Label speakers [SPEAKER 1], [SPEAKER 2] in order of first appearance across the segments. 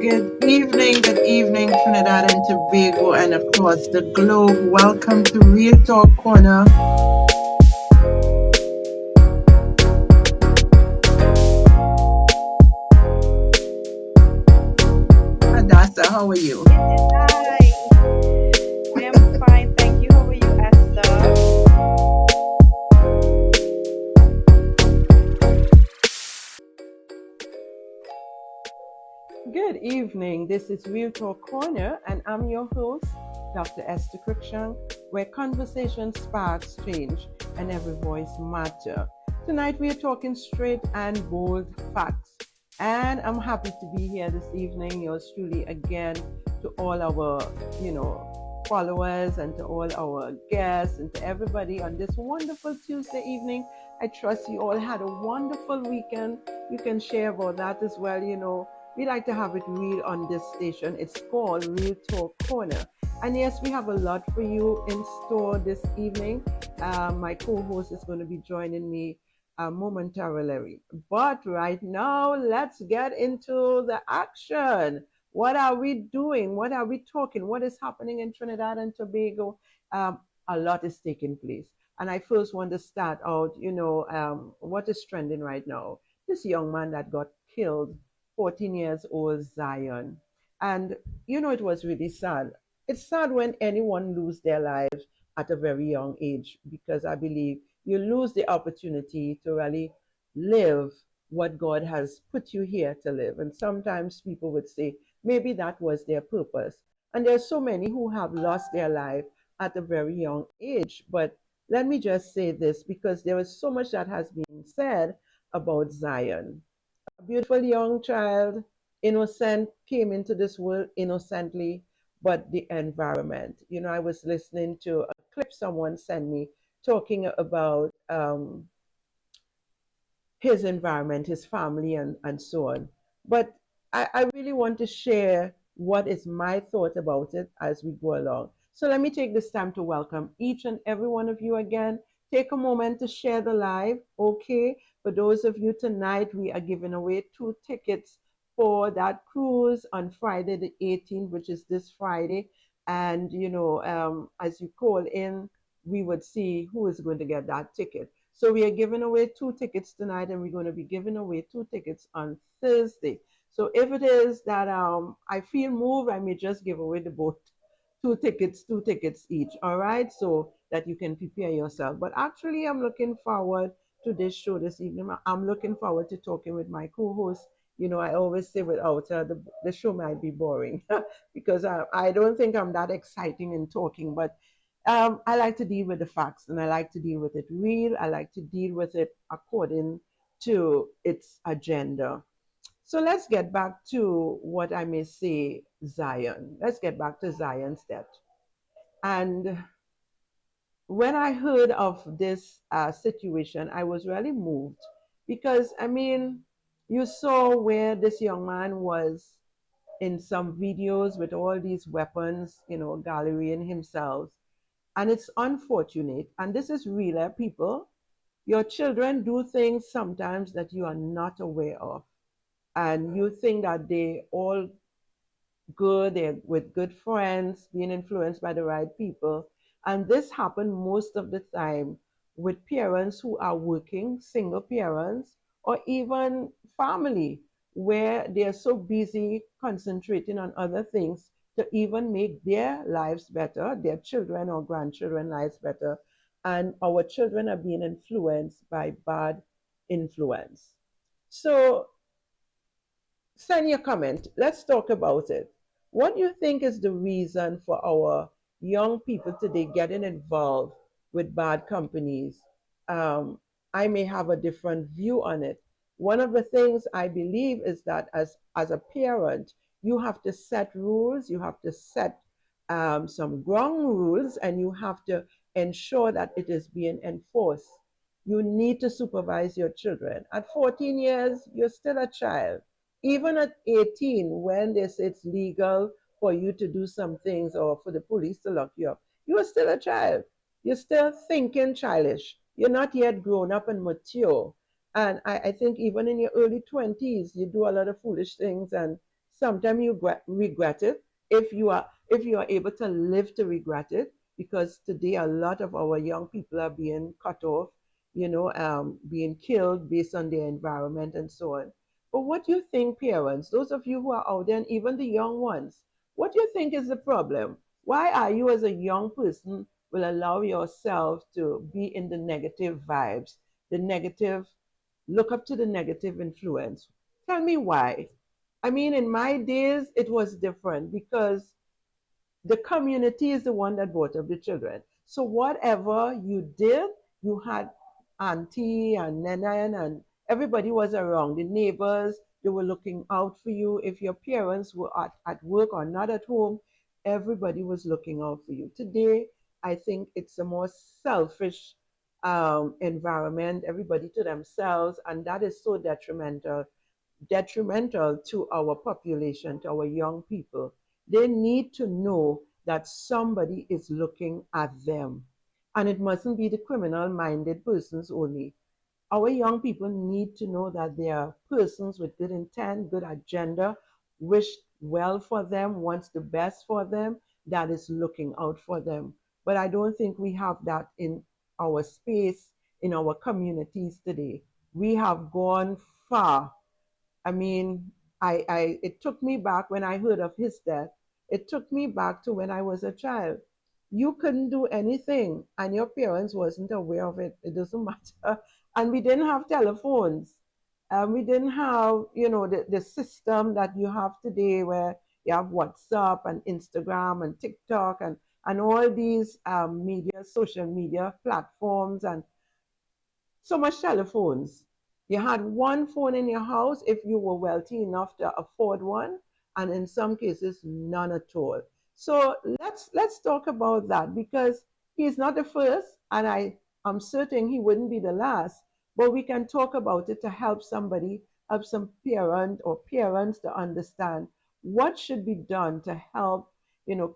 [SPEAKER 1] Good evening, Trinidad and Tobago, and across the globe. Welcome to Real Talk Corner. Hadassa, how are you?
[SPEAKER 2] Hi, I am fine, thank you. How are you, Esther?
[SPEAKER 3] Good evening. This is Real Talk Corner, and I'm your host, Dr. Esther Cruickshank, where conversation sparks change and every voice matter. Tonight we are talking straight and bold facts, and I'm happy to be here this evening. Yours truly again to all our, followers and to all our guests and to everybody on this wonderful Tuesday evening. I trust you all had a wonderful weekend. You can share about that as well. We like to have it real on this station. It's called Real Talk Corner. And yes, we have a lot for you in store this evening. My co host is going to be joining me momentarily. But right now, let's get into the action. What are we doing? What are we talking? What is happening in Trinidad and Tobago? Um, a lot is taking place. And I first want to start out, what is trending right now? This young man that got killed, 14 years old Zion. And it was really sad. It's sad when anyone lose their lives at a very young age because I believe you lose the opportunity to really live what God has put you here to live. And sometimes people would say maybe that was their purpose. And there's so many who have lost their life at a very young age. But let me just say this because there is so much that has been said about Zion. A beautiful young child, innocent, came into this world innocently, but the environment. I was listening to a clip someone sent me talking about his environment, his family, and so on. But I really want to share what is my thought about it as we go along. So let me take this time to welcome each and every one of you again. Take a moment to share the live, okay? For those of you tonight, we are giving away 2 tickets for that cruise on Friday the 18th, which is this Friday. And, as you call in, we would see who is going to get that ticket. So we are giving away 2 tickets tonight, and we're going to be giving away 2 tickets on Thursday. So if it is that I feel moved, I may just give away the both 2 tickets each. All right, so that you can prepare yourself. But actually, I'm looking forward to this show this evening. I'm looking forward to talking with my co-host. I always say without her, the show might be boring because I don't think I'm that exciting in talking, but I like to deal with the facts and I like to deal with it real. I like to deal with it according to its agenda. So let's get back to what I may say Zion. Let's get back to Zion's death. And when I heard of this situation, I was really moved because, I mean, you saw where this young man was in some videos with all these weapons, gallerying himself. And it's unfortunate. And this is real, people. Your children do things sometimes that you are not aware of. And you think that they all good, they're with good friends, being influenced by the right people. And this happens most of the time with parents who are working, single parents, or even family, where they're so busy concentrating on other things to even make their lives better, their children or grandchildren lives better. And our children are being influenced by bad influence. So send your comment. Let's talk about it. What do you think is the reason for our young people today getting involved with bad companies? Um, I may have a different view on it. One of the things I believe is that as a parent, you have to set rules, you have to set some ground rules, and you have to ensure that it is being enforced. You need to supervise your children. At 14 years, you're still a child. Even at 18, when they say it's legal for you to do some things or for the police to lock you up, you are still a child. You're still thinking childish. You're not yet grown up and mature. And I think even in your early 20s, you do a lot of foolish things and Sometimes you regret it if you are able to live to regret it, because today a lot of our young people are being cut off, being killed based on their environment and so on. But what do you think, parents, those of you who are out there, and even the young ones, what do you think is the problem? Why are you, as a young person, will allow yourself to be in the negative vibes, the negative, look up to the negative influence? Tell me why. I mean, in my days, it was different because the community is the one that brought up the children. So whatever you did, you had auntie and nana and everybody was around. The neighbors, they were looking out for you. If your parents were at work or not at home, everybody was looking out for you. Today, I think it's a more selfish environment, everybody to themselves, and that is so detrimental to our population, to our young people. They need to know that somebody is looking at them. And it mustn't be the criminal minded persons only. Our young people need to know that they are persons with good intent, good agenda, wish well for them, wants the best for them, that is looking out for them. But I don't think we have that in our space, in our communities today. We have gone far. I mean, it took me back when I heard of his death. It took me back to when I was a child. You couldn't do anything, and your parents wasn't aware of it. It doesn't matter. And we didn't have telephones. We didn't have, the system that you have today, where you have WhatsApp and Instagram and TikTok and all these social media platforms, and so much telephones. You had one phone in your house if you were wealthy enough to afford one, and in some cases, none at all. So let's talk about that, because he's not the first, and I'm certain he wouldn't be the last. But we can talk about it to help somebody, help some parent or parents to understand what should be done to help,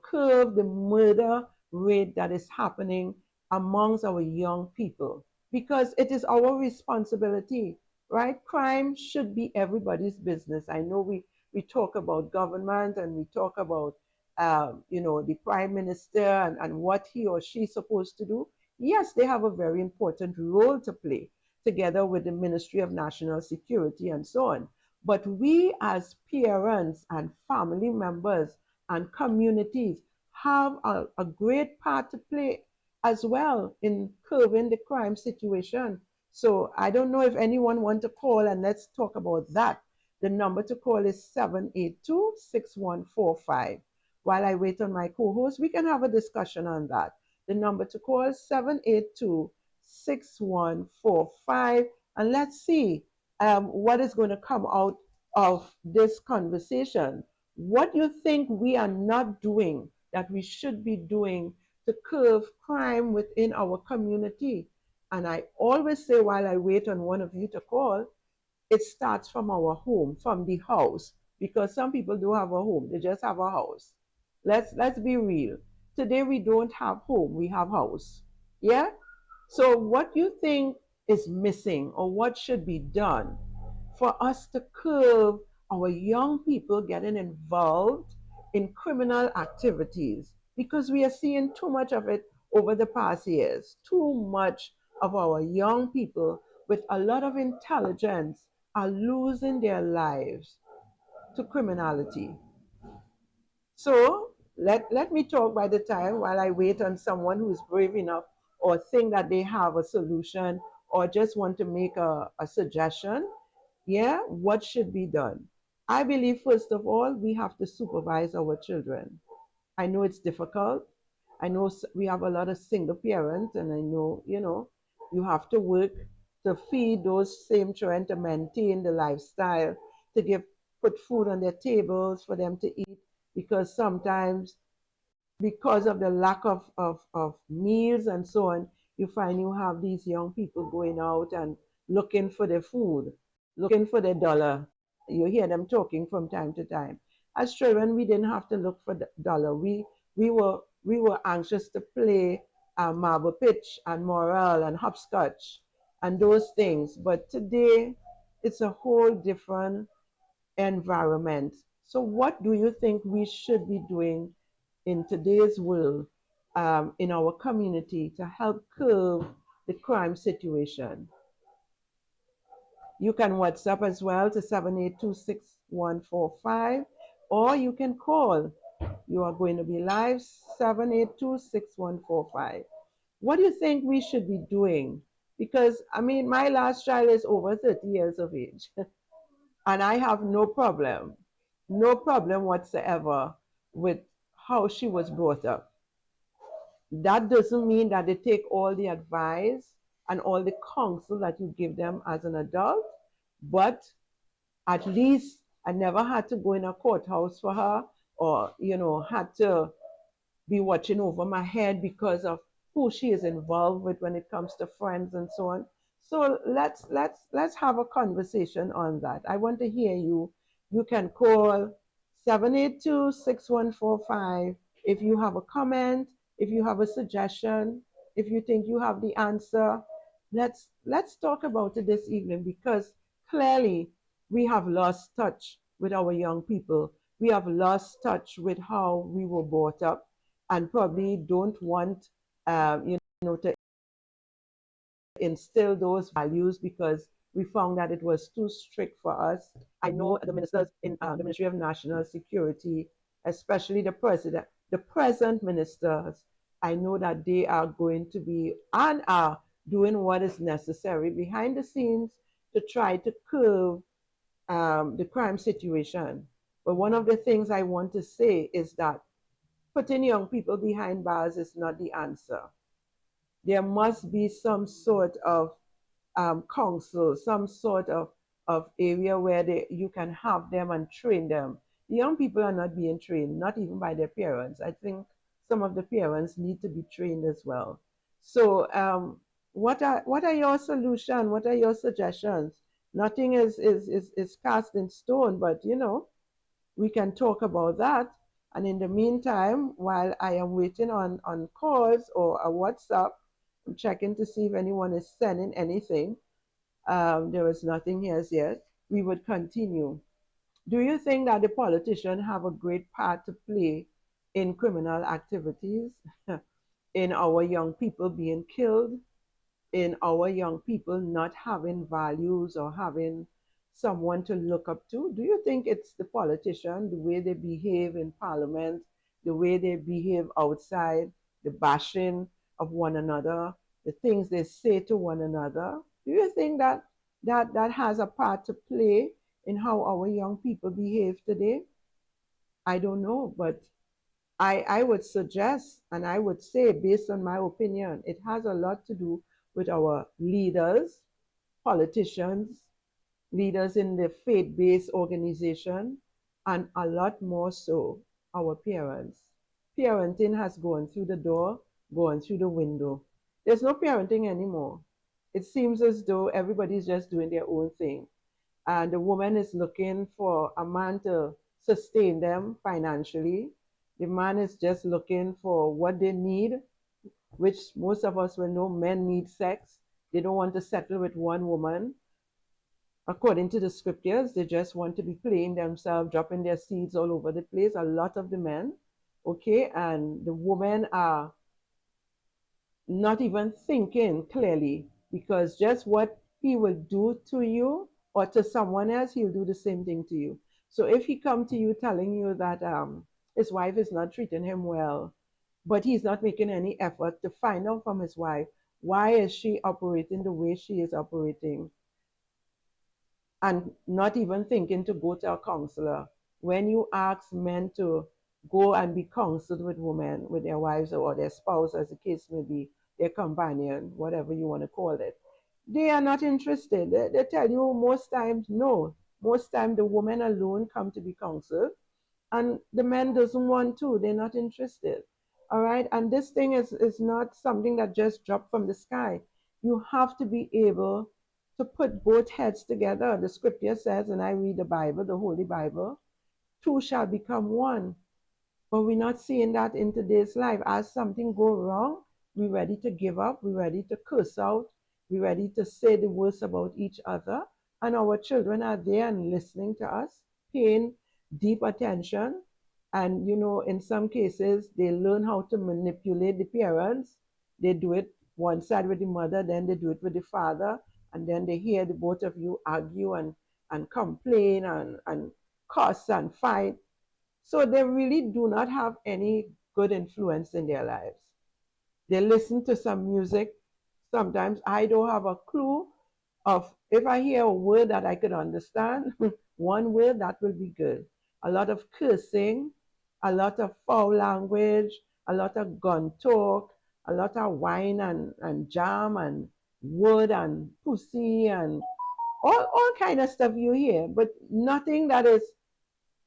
[SPEAKER 3] curb the murder rate that is happening amongst our young people, because it is our responsibility, right? Crime should be everybody's business. I know we talk about government, and we talk about, the prime minister, and what he or she is supposed to do. Yes, they have a very important role to play together with the Ministry of National Security and so on. But we, as parents and family members and communities, have a great part to play as well in curbing the crime situation. So I don't know if anyone wants to call, and let's talk about that. The number to call is 782-6145. While I wait on my co-host, we can have a discussion on that. The number to call is 782-6145. And let's see what is going to come out of this conversation. What you think we are not doing that we should be doing to curb crime within our community. And I always say, while I wait on one of you to call, it starts from our home, from the house, because some people don't have a home, they just have a house. Let's be real. Today we don't have home, we have house. Yeah? So what do you think is missing, or what should be done for us to curb our young people getting involved in criminal activities? Because we are seeing too much of it over the past years. Too much of our young people with a lot of intelligence are losing their lives to criminality. So let me talk by the time, while I wait on someone who is brave enough or think that they have a solution, or just want to make a suggestion. Yeah, what should be done? I believe, first of all, we have to supervise our children. I know it's difficult. I know we have a lot of single parents, and I know, you have to work to feed those same children, to maintain the lifestyle, to put food on their tables for them to eat, because sometimes, because of the lack of meals and so on, you find you have these young people going out and looking for their food, looking for their dollar. You hear them talking from time to time. As children, we didn't have to look for the dollar. We were anxious to play marble pitch and morale and hopscotch and those things. But today, it's a whole different environment. So, what do you think we should be doing in today's world, in our community, to help curb the crime situation? You can WhatsApp as well to 7826145, or you can call. You are going to be live, 7826145. What do you think we should be doing? Because, I mean, my last child is over 30 years of age, and I have no problem whatsoever with how she was brought up. That doesn't mean that they take all the advice and all the counsel that you give them as an adult, but at least I never had to go in a courthouse for her, or, had to be watching over my head because of who she is involved with when it comes to friends and so on. So let's have a conversation on that. I want to hear you. You can call 7826145 if you have a comment, if you have a suggestion, if you think you have the answer. Let's talk about it this evening, because clearly we have lost touch with our young people. We have lost touch with how we were brought up, and probably don't want, to instill those values because we found that it was too strict for us. I know the ministers in the Ministry of National Security, especially the present ministers, I know that they are going to be and are doing what is necessary behind the scenes to try to curb the crime situation. But one of the things I want to say is that putting young people behind bars is not the answer. There must be some sort of council, some sort of area where you can have them and train them. The young people are not being trained, not even by their parents. I think some of the parents need to be trained as well. So, what are your solutions? What are your suggestions? Nothing is cast in stone, but we can talk about that. And in the meantime, while I am waiting on calls or a WhatsApp, I'm checking to see if anyone is sending anything. There is nothing here as yet. We would continue. Do you think that the politicians have a great part to play in criminal activities, in our young people being killed, in our young people not having values or having someone to look up to? Do you think it's the politician, the way they behave in parliament, the way they behave outside, the bashing of one another, the things they say to one another? Do you think that has a part to play in how our young people behave today? I don't know, but I would suggest and I would say, based on my opinion, it has a lot to do with our leaders, politicians, leaders in the faith-based organization, and a lot more so our parents. Parenting has gone through the door, gone through the window. There's no parenting anymore. It seems as though everybody's just doing their own thing. And the woman is looking for a man to sustain them financially. The man is just looking for what they need, which most of us will know men need sex. They don't want to settle with one woman. According to the scriptures, they just want to be playing themselves, dropping their seeds all over the place. A lot of the men, okay, and the women are not even thinking clearly, because just what he will do to you or to someone else, he'll do the same thing to you. So if he come to you telling you that his wife is not treating him well, but he's not making any effort to find out from his wife, why is she operating the way she is operating, and not even thinking to go to a counselor. When you ask men to go and be counseled with women, with their wives or their spouse, as the case may be, their companion, whatever you want to call it, they are not interested. They tell you most times no. Most times the woman alone come to be counseled, and the men doesn't want to. They're not interested. All right, and this thing is not something that just dropped from the sky. You have to be able to put both heads together. The scripture says, and I read the Bible, the Holy Bible, two shall become one. But we're not seeing that in today's life. As something go wrong, we're ready to give up, we're ready to curse out, we're ready to say the worst about each other. And our children are there and listening to us, paying deep attention. And, in some cases, they learn how to manipulate the parents. They do it one side with the mother, then they do it with the father, and then they hear the both of you argue and complain and cuss and fight. So they really do not have any good influence in their lives. They listen to some music. Sometimes I don't have a clue of if I hear a word that I could understand, one word that will be good. A lot of cursing, a lot of foul language, a lot of gun talk, a lot of wine and jam and wood and pussy and all kind of stuff you hear, but nothing that is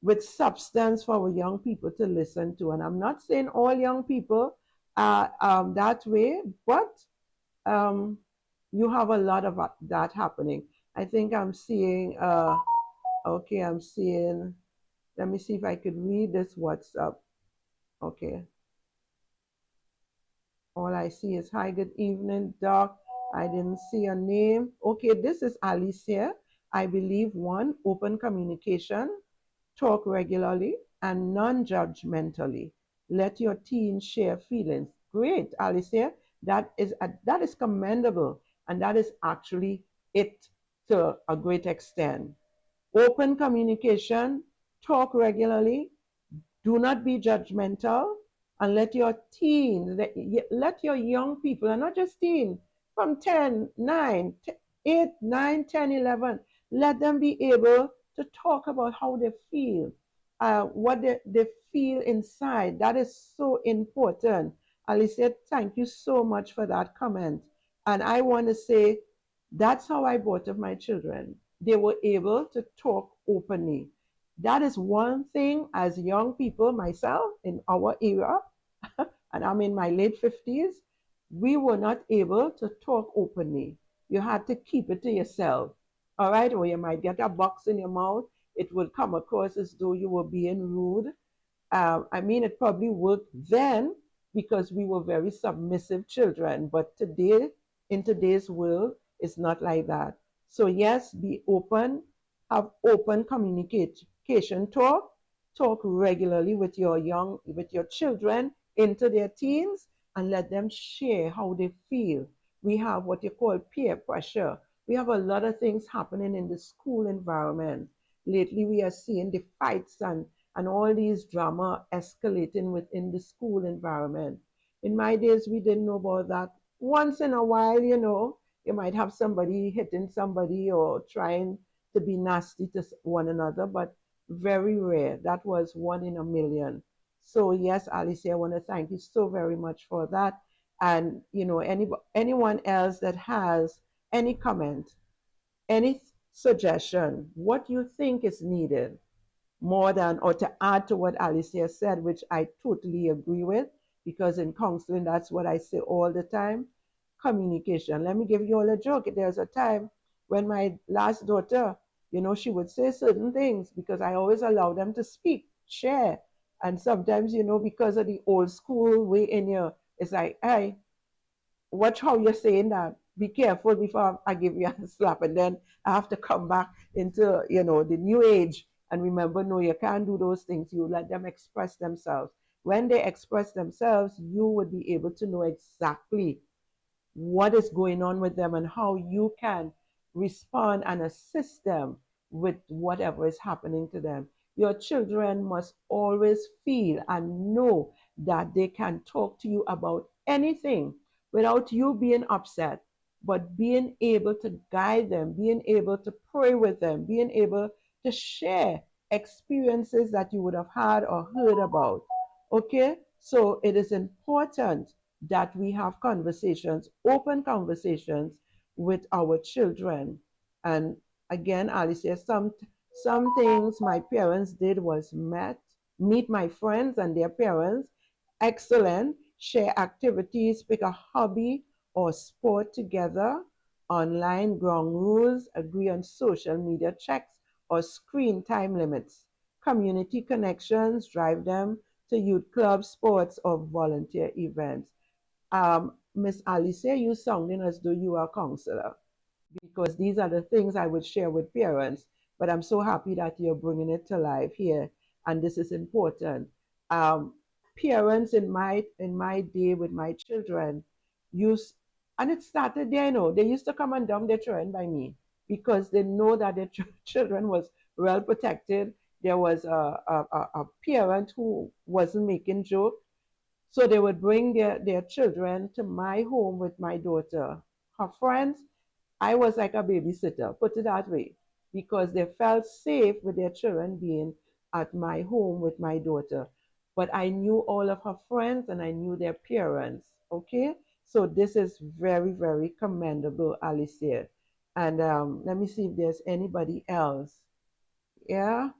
[SPEAKER 3] with substance for our young people to listen to. And I'm not saying all young people are that way, but um, you have a lot of that happening. I think I'm seeing, okay, I'm seeing, let me see if I could read this WhatsApp. Okay. All I see is hi, good evening, Doc. I didn't see a name. Okay, this is Alice here. I believe one, open communication, talk regularly and non-judgmentally. Let your teens share feelings. Great, Alicia. That is commendable, and that is actually it to a great extent. Open communication, talk regularly, do not be judgmental, and let your teens, let your young people, and not just teens, from 10, 9, 8, 9, 10, 11, let them be able to talk about how they feel, what they feel inside. That is so important. Alicia, thank you so much for that comment. And I want to say that's how I brought up my children. They were able to talk openly. That is one thing as young people, myself in our era, and I'm in my late 50s, we were not able to talk openly. You had to keep it to yourself. All right, or you might get a box in your mouth. It would come across as though you were being rude. I mean, it probably worked then because we were very submissive children. But today, in today's world, it's not like that. So, yes, be open, have open communication talk regularly with your children into their teens, and let them share how they feel. We have what you call peer pressure. We have a lot of things happening in the school environment. Lately, we are seeing the fights and all these drama escalating within the school environment. In my days, we didn't know about that. Once in a while, you might have somebody hitting somebody or trying to be nasty to one another, but very rare. That was one in a million. So yes, Alice, I want to thank you so very much for that. And anyone else that has any comment, any suggestion, what you think is needed more than or to add to what Alicia said, which I totally agree with, because in counseling, that's what I say all the time. Communication. Let me give you all a joke. There's a time when my last daughter, she would say certain things because I always allow them to speak, share. And sometimes, because of the old school way in here, it's like, hey, watch how you're saying that. Be careful before I give you a slap. And then I have to come back into, the new age and remember, no, you can't do those things. You let them express themselves. When they express themselves, you would be able to know exactly what is going on with them and how you can respond and assist them with whatever is happening to them. Your children must always feel and know that they can talk to you about anything without you being upset, but being able to guide them, being able to pray with them, being able to share experiences that you would have had or heard about. Okay? So it is important that we have conversations, open conversations with our children. And again, Alice says some things my parents did was meet my friends and their parents. Excellent. Share activities, pick a hobby or sport together. Online ground rules, agree on social media checks or screen time limits. Community connections, drive them to youth clubs, sports, or volunteer events. Miss Alice, you sounding as though you are a counselor because these are the things I would share with parents. But I'm so happy that you're bringing it to life here. and this is important. Um, Parents in my day with my children used, and it started there. They used to come and dump their children by me because they know that their children was well protected. There was a parent who wasn't making joke, so they would bring their children to my home with my daughter. Her friends, I was like a babysitter, put it that way, because they felt safe with their children being at my home with my daughter. But I knew all of her friends and I knew their parents. Okay? So this is very, very commendable, Alicia. And let me see if there's anybody else. Yeah?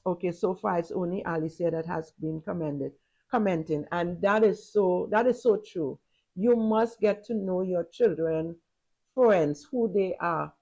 [SPEAKER 3] Okay, so far it's only Alicia that has been commenting, and that is so true. You must get to know your children, friends, who they are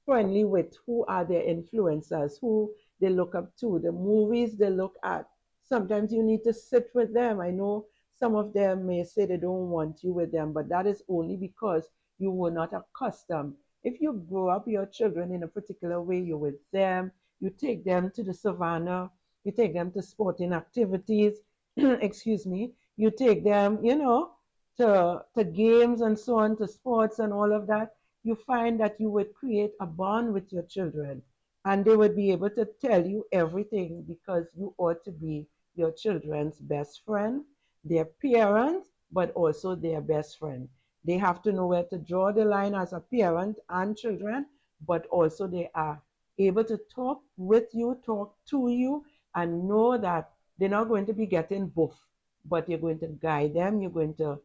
[SPEAKER 3] friendly with, who are their influencers, who they look up to, the movies they look at. Sometimes you need to sit with them. I know some of them may say they don't want you with them, but that is only because you were not accustomed. If you grow up your children in a particular way, you're with them, you take them to the savannah, you take them to sporting activities, excuse me, you take them, to games and so on, to sports and all of that, you find that you would create a bond with your children and they would be able to tell you everything because you ought to be your children's best friend, their parent, but also their best friend. They have to know where to draw the line as a parent and children, but also they are able to talk with you, talk to you, and know that they're not going to be getting buff, but you're going to guide them. You're going to,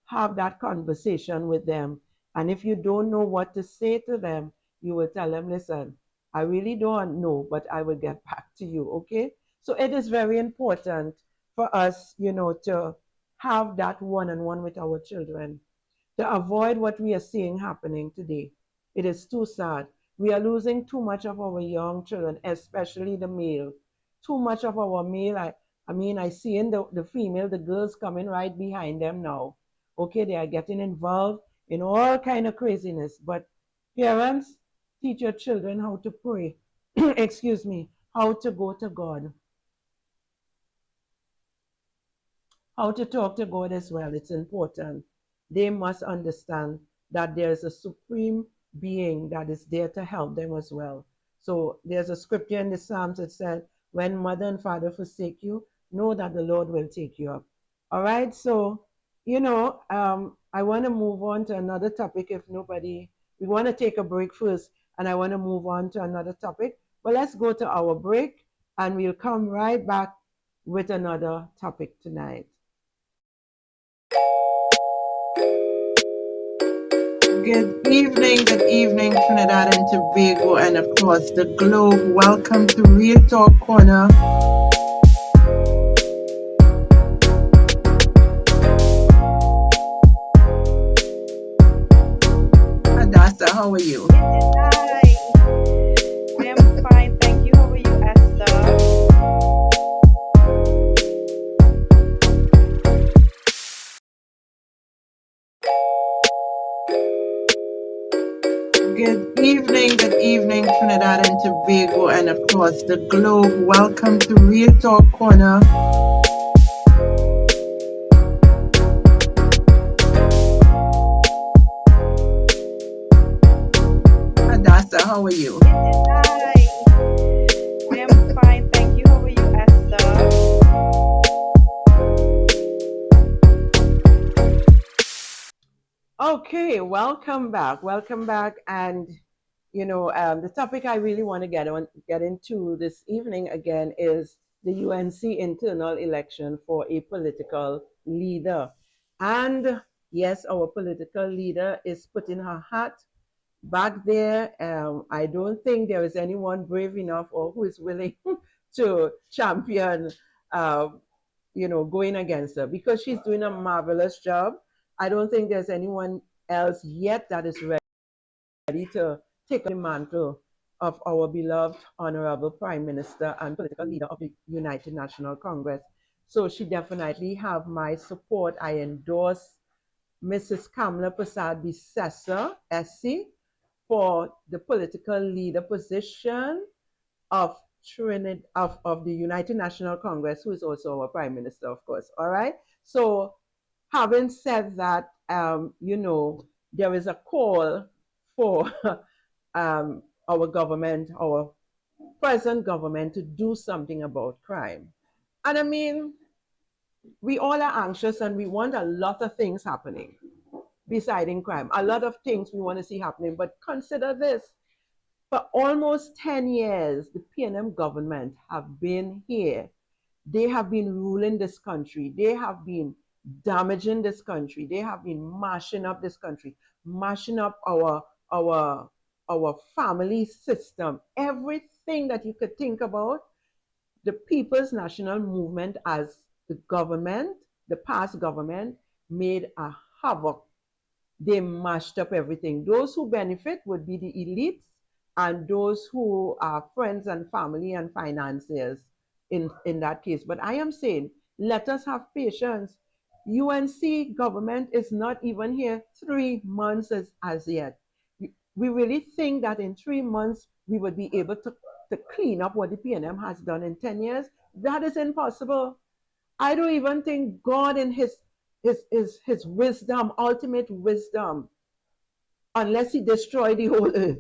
[SPEAKER 3] have that conversation with them, and if you don't know what to say to them, you will tell them, listen, I really don't know, but I will get back to you. Okay. So it is very important for us, to have that one on one with our children to avoid what we are seeing happening today. It is too sad. We are losing too much of our young children, especially the male. Too much of our male. I mean, I see in the female, the girls coming right behind them now. Okay, they are getting involved in all kind of craziness. But parents, teach your children how to pray. Excuse me, how to go to God, how to talk to God as well. It's important. They must understand that there's a supreme being that is there to help them as well. So there's a scripture in the Psalms that said, when mother and father forsake you, know that the Lord will take you up. All right. So, I want to move on to another topic. We want to take a break first, and I want to move on to another topic. But let's go to our break, and we'll come right back with another topic tonight.
[SPEAKER 1] Good evening, Trinidad and Tobago, and across the globe. Welcome to Real Talk Corner. Hadassa, how are you?
[SPEAKER 2] Hi, I am fine, thank you. How are you, Esther?
[SPEAKER 1] Good evening, Trinidad and Tobago, and across the globe. Welcome to Real Talk Corner. Hadassa, how are you?
[SPEAKER 2] Hi, I am fine, thank you. How are you, Esther?
[SPEAKER 3] Okay, welcome back. Welcome back. And the topic I really want to get into this evening again is the UNC internal election for a political leader. And yes, our political leader is putting her hat back there. I don't think there is anyone brave enough or who is willing to champion, uh, going against her because she's doing a marvelous job. I don't think there's anyone else yet that is ready to take the mantle of our beloved Honorable Prime Minister and political leader of the United National Congress. So she definitely have my support. I endorse Mrs. Kamala Prasad Bissessa, SC, for the political leader position of Trinidad of the United National Congress, who is also our Prime Minister, of course. All right. So, having said that, there is a call for our government, our present government, to do something about crime. And I mean, we all are anxious and we want a lot of things happening beside in crime. A lot of things we want to see happening. But consider this: for almost 10 years, the PNM government have been here. They have been ruling this country. They have been damaging this country. They have been mashing up this country, mashing up our our family system. Everything that you could think about, the People's National Movement as the government, the past government, made a havoc. They mashed up everything. Those who benefit would be the elites and those who are friends and family and financiers in that case. But I am saying, let us have patience. UNC government is not even here 3 months as yet. We really think that in 3 months we would be able to clean up what the PNM has done in 10 years. That is impossible. I don't even think God in his wisdom, ultimate wisdom, unless he destroyed the whole earth,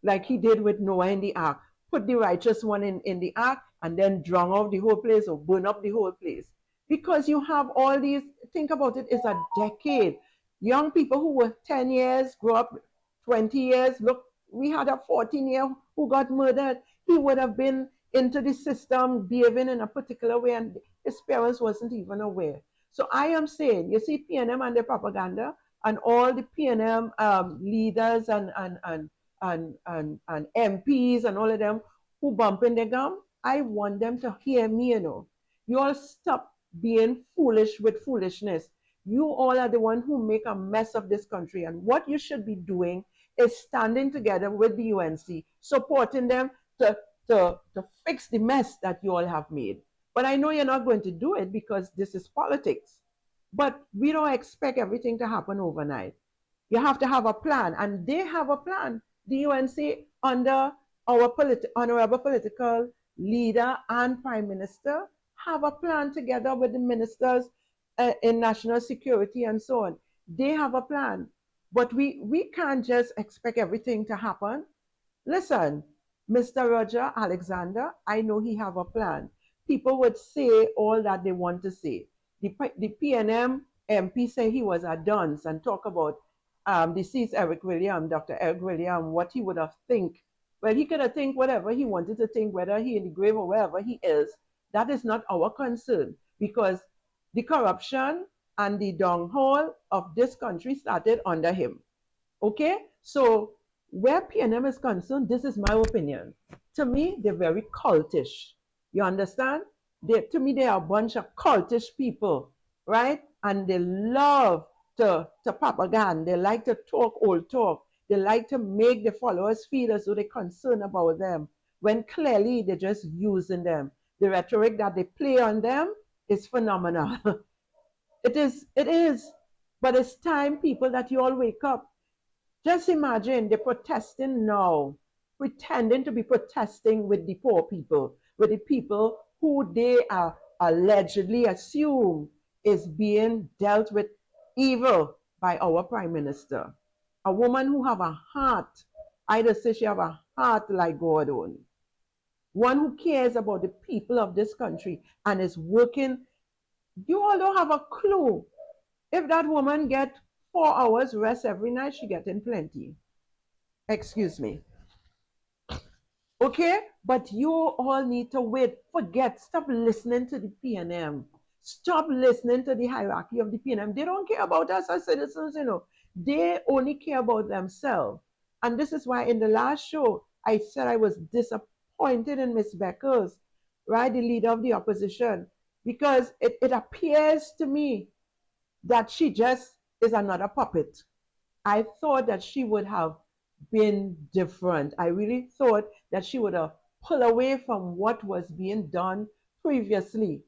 [SPEAKER 3] like he did with Noah in the ark, put the righteous one in the ark and then drown out the whole place or burn up the whole place. Because you have all these, think about it, it's a decade. Young people who were 10 years, grew up 20 years. Look, we had a 14-year who got murdered. He would have been into the system, behaving in a particular way, and his parents wasn't even aware. So I am saying, you see PNM and their propaganda, and all the PNM leaders and MPs and all of them who bump in their gum, I want them to hear me. You all stop being foolish with foolishness. You all are the one who make a mess of this country. And what you should be doing is standing together with the UNC, supporting them to fix the mess that you all have made. But I know you're not going to do it because this is politics. But we don't expect everything to happen overnight. You have to have a plan, and they have a plan. The UNC, under our honorable political leader and prime minister, have a plan together with the ministers in national security and so on. They have a plan, but we can't just expect everything to happen. Listen, Mr. Roger Alexander, I know he have a plan. People would say all that they want to say. The PNM MP say he was a dunce and talk about deceased Eric William, Dr. Eric William, what he would have think. Well, he could have think whatever he wanted to think, whether he in the grave or wherever he is. That is not our concern, because the corruption and the downfall of this country started under him. Okay? So where PNM is concerned, this is my opinion. To me, they're very cultish. You understand? To me, they are a bunch of cultish people, right? And they love to propaganda. They like to talk old talk. They like to make the followers feel as though they're concerned about them, when clearly they're just using them. The rhetoric that they play on them is phenomenal. It is. But it's time, people, that you all wake up. Just imagine they're protesting now, pretending to be protesting with the poor people, with the people who they are allegedly assume is being dealt with evil by our prime minister. A woman who have a heart, I just say she have a heart like God own. One who cares about the people of this country and is working. You all don't have a clue. If that woman get 4 hours rest every night, she getting plenty. Excuse me. Okay? But you all need to wait. Forget. Stop listening to the PNM. Stop listening to the hierarchy of the PNM. They don't care about us as citizens. They only care about themselves. And this is why in the last show, I said I was disappointed in Miss Beckers, right? The leader of the opposition. Because it appears to me that she just is another puppet. I thought that she would have been different. I really thought that she would have pulled away from what was being done previously.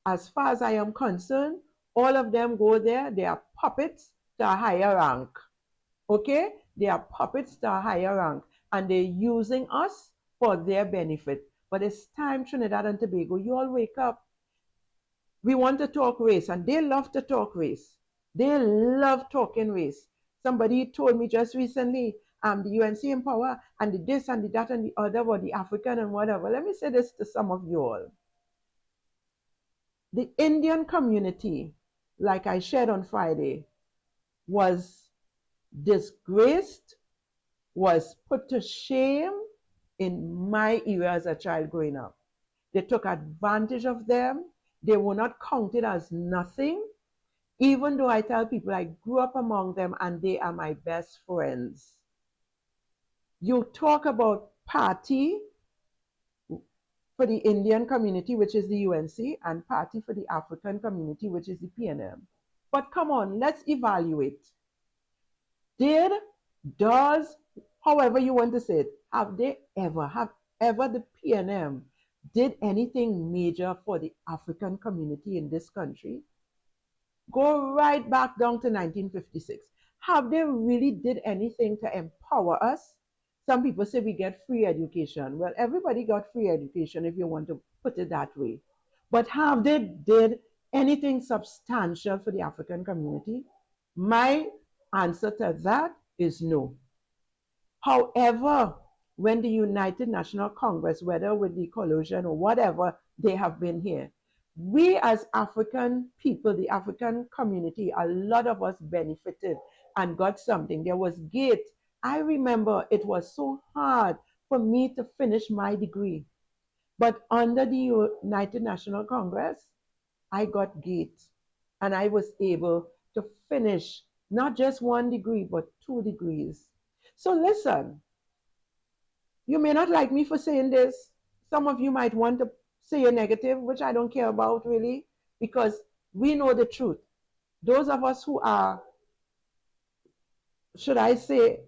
[SPEAKER 3] As far as I am concerned, all of them go there. They are puppets to a higher rank. Okay? They are puppets to a higher rank. And they're using us for their benefit. But it's time, Trinidad and Tobago, you all wake up. We want to talk race, and they love to talk race. They love talking race. Somebody told me just recently, the UNC in power, and the this and the that and the other, or the African and whatever. Let me say this to some of you all. The Indian community, like I shared on Friday, was disgraced, was put to shame in my era as a child growing up. They took advantage of them. They were not counted as nothing, even though I tell people I grew up among them and they are my best friends. You talk about party for the Indian community, which is the UNC, and party for the African community, which is the PNM. But come on, let's evaluate. Does, however you want to say it, have ever the PNM did anything major for the African community in this country? Go right back down to 1956. Have they really did anything to empower us? Some people say we get free education. Well, everybody got free education if you want to put it that way. But have they did anything substantial for the African community? My answer to that is no. However, when the United National Congress, whether with the coalition or whatever, they have been here, we as African people, the African community, a lot of us benefited and got something. There was GATE. I remember it was so hard for me to finish my degree. But under the United National Congress, I got GATE and I was able to finish not just one degree, but 2 degrees. So listen, you may not like me for saying this. Some of you might want to say a negative, which I don't care about really, because we know the truth. Those of us who are, should I say,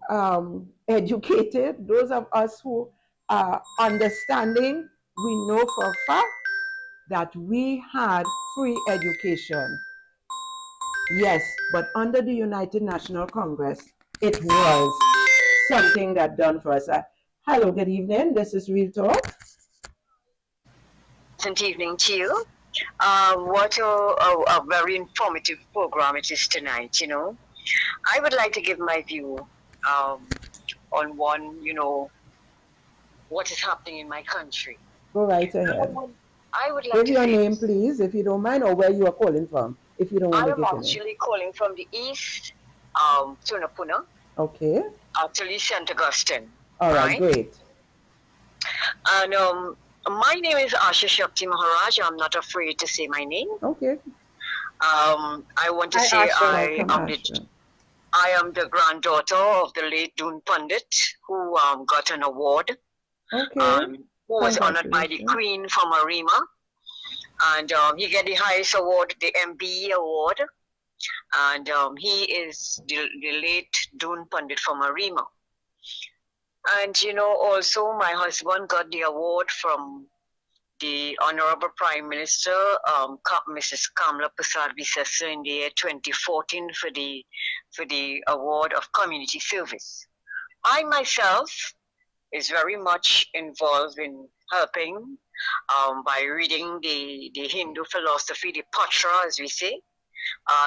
[SPEAKER 3] educated, those of us who are understanding, we know for a fact that we had free education. Yes, but under the United National Congress, it was something that done for us. Hello, good evening. This is Real Talk.
[SPEAKER 4] Good evening to you. What a very informative program it is tonight, you know. I would like to give my view on one, you know, what is happening in my country.
[SPEAKER 3] Go right ahead.
[SPEAKER 4] I would like
[SPEAKER 3] give
[SPEAKER 4] to
[SPEAKER 3] your
[SPEAKER 4] say
[SPEAKER 3] name,
[SPEAKER 4] this.
[SPEAKER 3] please, if you don't mind, or where you are calling from, if you don't want
[SPEAKER 4] I
[SPEAKER 3] to
[SPEAKER 4] am
[SPEAKER 3] give your name.
[SPEAKER 4] actually calling from the east, Tunapuna,
[SPEAKER 3] Okay.
[SPEAKER 4] actually St. Augustine.
[SPEAKER 3] All right, great.
[SPEAKER 4] And my name is Asha Shakti Maharaj. I'm not afraid to say my name.
[SPEAKER 3] Okay.
[SPEAKER 4] I want to
[SPEAKER 2] Hi,
[SPEAKER 4] say
[SPEAKER 2] Asha.
[SPEAKER 4] I am the granddaughter of the late Doon Pandit, who got an award.
[SPEAKER 3] Okay.
[SPEAKER 4] Who was honored by the Queen from Arima. And he get the highest award, the MBE award. And he is the late Doon Pandit from Arima. And, you know, also my husband got the award from the Honorable Prime Minister, Mrs. Kamla Prasad Visesa, in the year 2014 for the award of community service. I myself is very much involved in helping by reading the Hindu philosophy, the Patra, as we say.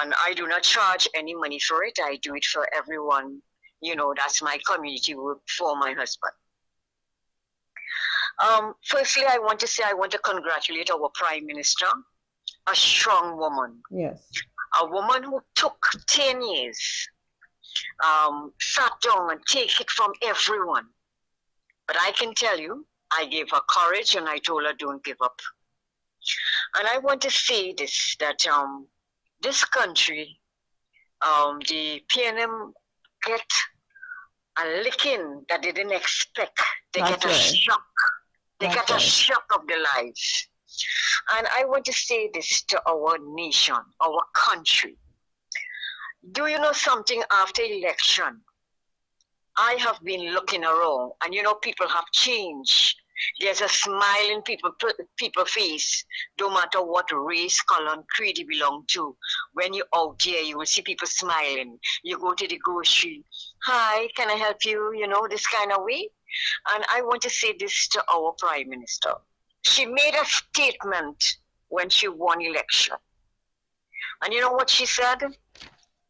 [SPEAKER 4] And I do not charge any money for it. I do it for everyone. You know, that's my community work for my husband. Firstly, I want to congratulate our Prime Minister, a strong woman.
[SPEAKER 3] Yes.
[SPEAKER 4] A woman who took 10 years, sat down and take it from everyone. But I can tell you, I gave her courage and I told her, don't give up. And I want to say this, that this country, the PNM get a licking that they didn't expect. They get a shock. They get a shock of their lives. And I want to say this to our nation, our country. Do you know something? After election, I have been looking around, and you know, people have changed. There's a smile in people's face, no matter what race, color, and creed you belong to. When you're out there, you will see people smiling. You go to the grocery, hi, can I help you? You know, this kind of way. And I want to say this to our Prime Minister. She made a statement when she won election. And you know what she said?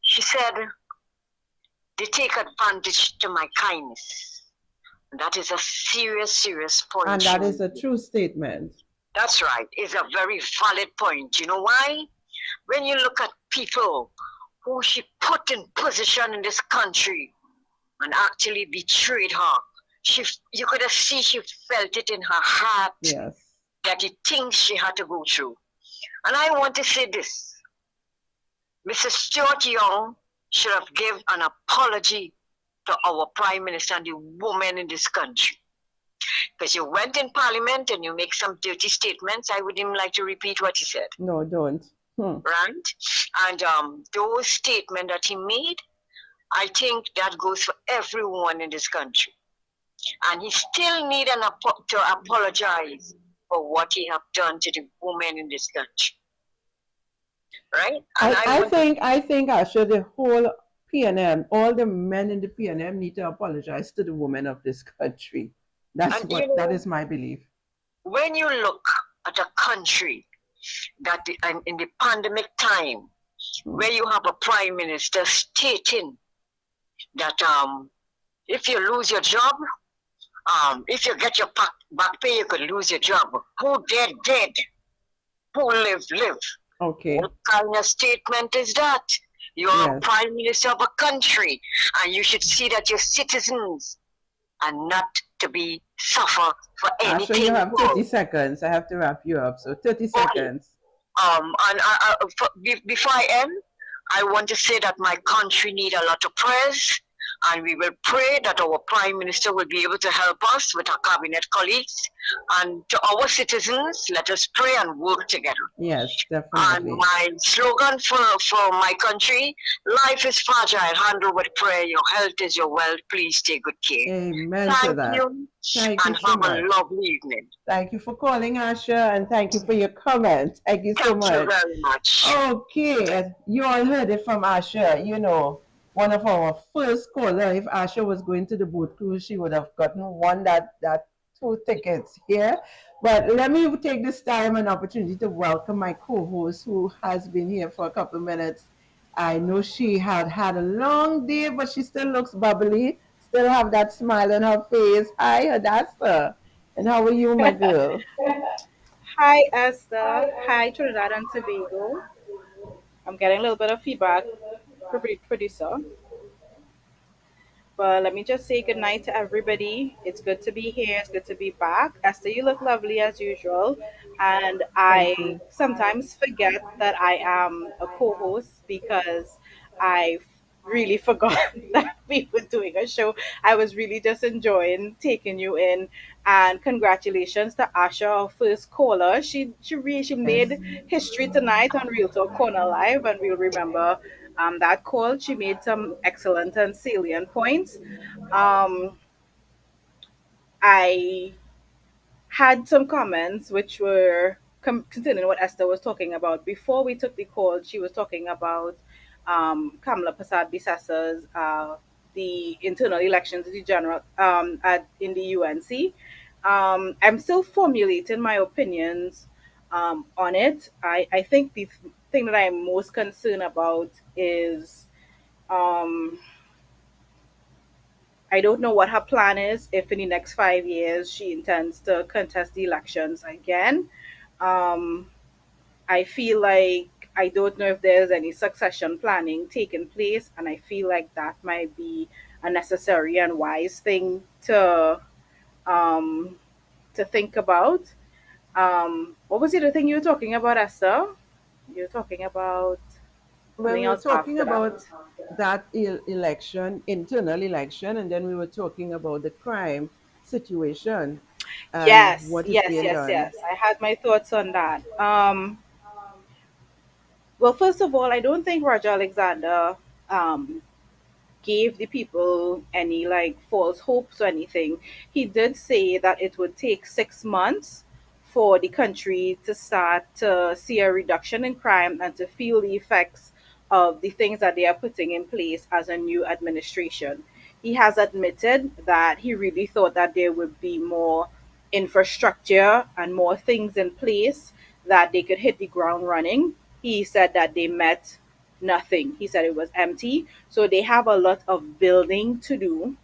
[SPEAKER 4] She said, they take advantage to my kindness. And that is a serious, serious point.
[SPEAKER 3] And that is a true statement.
[SPEAKER 4] That's right. It's a very valid point. You know why? When you look at people who she put in position in this country and actually betrayed her, you could have seen she felt it in her heart.
[SPEAKER 3] Yes.
[SPEAKER 4] That the things she had to go through. And I want to say this. Mrs. Stuart Young should have given an apology to our Prime Minister and the women in this country. Because you went in Parliament and you make some dirty statements. I wouldn't even like to repeat what he said.
[SPEAKER 3] No, don't.
[SPEAKER 4] Right? And those statements that he made, I think that goes for everyone in this country. And he still needs to apologize for what he have done to the women in this country. Right? And
[SPEAKER 3] I think actually the whole PNM, all the men in the PNM need to apologize to the women of this country. That is my belief.
[SPEAKER 4] When you look at a country that in the pandemic time, where you have a prime minister stating that if you lose your job, if you get your back pay, you could lose your job. Who dead, dead. Who live, live.
[SPEAKER 3] Okay.
[SPEAKER 4] What kind of statement is that? You are a prime minister of a country, and you should see that your citizens are not to be suffer for anything.
[SPEAKER 3] Asha, you have 30 seconds. I have to wrap you up. So 30 seconds.
[SPEAKER 4] Before I end, I want to say that my country needs a lot of prayers, and we will pray that our Prime Minister will be able to help us with our cabinet colleagues. And to our citizens, let us pray and work together.
[SPEAKER 3] Yes, definitely.
[SPEAKER 4] And my slogan for my country, life is fragile, handle with prayer. Your health is your wealth. Please take good care.
[SPEAKER 3] Amen to that.
[SPEAKER 4] Thank you so much. And have a lovely evening.
[SPEAKER 3] Thank you for calling, Asha, and thank you for your comment. Thank you so much.
[SPEAKER 4] Thank you very much.
[SPEAKER 3] Okay, you all heard it from Asha. You know, one of our first caller. If Asha was going to the boat cruise, she would have gotten that 2 tickets here. But let me take this time and opportunity to welcome my co-host who has been here for a couple of minutes. I know she had a long day, but she still looks bubbly, still have that smile on her face. Hi, Hadassa. And how are you, my girl?
[SPEAKER 2] Hi, Esther. Hi, Trinidad and Tobago. I'm getting a little bit of feedback, producer. But let me just say good night to everybody. It's good to be here. It's good to be back. Esther, you look lovely as usual. And I sometimes forget that I am a co host because I really forgot that we were doing a show. I was really just enjoying taking you in. And congratulations to Asha, our first caller. She made history tonight on Real Talk Corner Live, and we'll remember that call. She made some excellent and salient points. Um, I had some comments which were concerning what Esther was talking about. Before we took the call, she was talking about Kamala Prasad Bissasa's the internal elections, the general in the UNC. I'm still formulating my opinions on it. I think the thing that I'm most concerned about is um, I don't know what her plan is, if in the next 5 years she intends to contest the elections again. Um, I feel like I don't know if there's any succession planning taking place, and I feel like that might be a necessary and wise thing um, to think about. What was the other thing you were talking about, Esther? You were talking about
[SPEAKER 3] Well,
[SPEAKER 2] something
[SPEAKER 3] we were
[SPEAKER 2] else
[SPEAKER 3] talking
[SPEAKER 2] after that.
[SPEAKER 3] about that election, internal election, and then we were talking about the crime situation and
[SPEAKER 2] Yes,
[SPEAKER 3] what is
[SPEAKER 2] yes,
[SPEAKER 3] being
[SPEAKER 2] yes,
[SPEAKER 3] done.
[SPEAKER 2] yes. I had my thoughts on that. Well, first of all, I don't think Roger Alexander um, gave the people any like false hopes or anything. He did say that it would take 6 months for the country to start to see a reduction in crime and to feel the effects of the things that they are putting in place as a new administration. he has admitted that he really thought that there would be more infrastructure and more things in place that they could hit the ground running. He said that they met nothing. He said it was empty. So they have a lot of building to do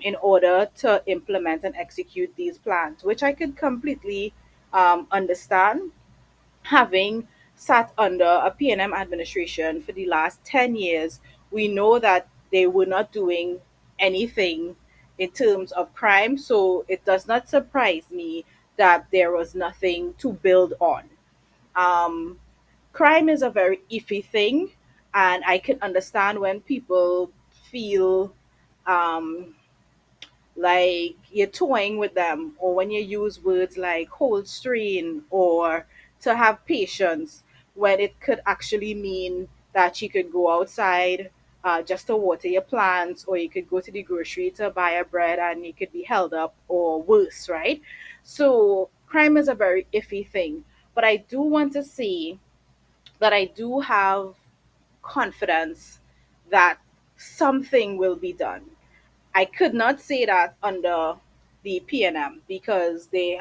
[SPEAKER 2] in order to implement and execute these plans, which I could completely understand. Having sat under a PNM administration for the last 10 years, we know that they were not doing anything in terms of crime. So it does not surprise me that there was nothing to build on. Um, Crime is a very iffy thing, and I can understand when people feel um, like you're toying with them, or when you use words like hold strain or to have patience, when it could actually mean that you could go outside just to water your plants, or you could go to the grocery to buy a bread and you could be held up or worse, right? So crime is a very iffy thing, but I do want to say that I do have confidence that something will be done. I could not say that under the PNM because they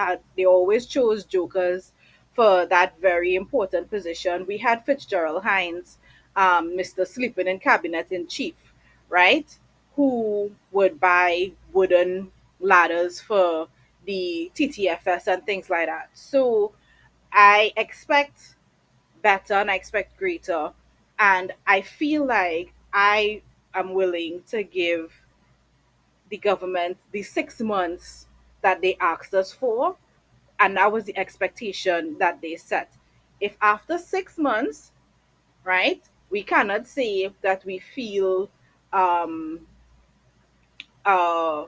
[SPEAKER 2] always chose jokers for that very important position. We had Fitzgerald Hines, Mr. Sleeping in Cabinet in Chief, right? Who would buy wooden ladders for the TTFS and things like that. So I expect better and I expect greater. And I feel like I am willing to give the government the 6 months that they asked us for, and that was the expectation that they set. If after 6 months, right, we cannot say that we feel um, uh,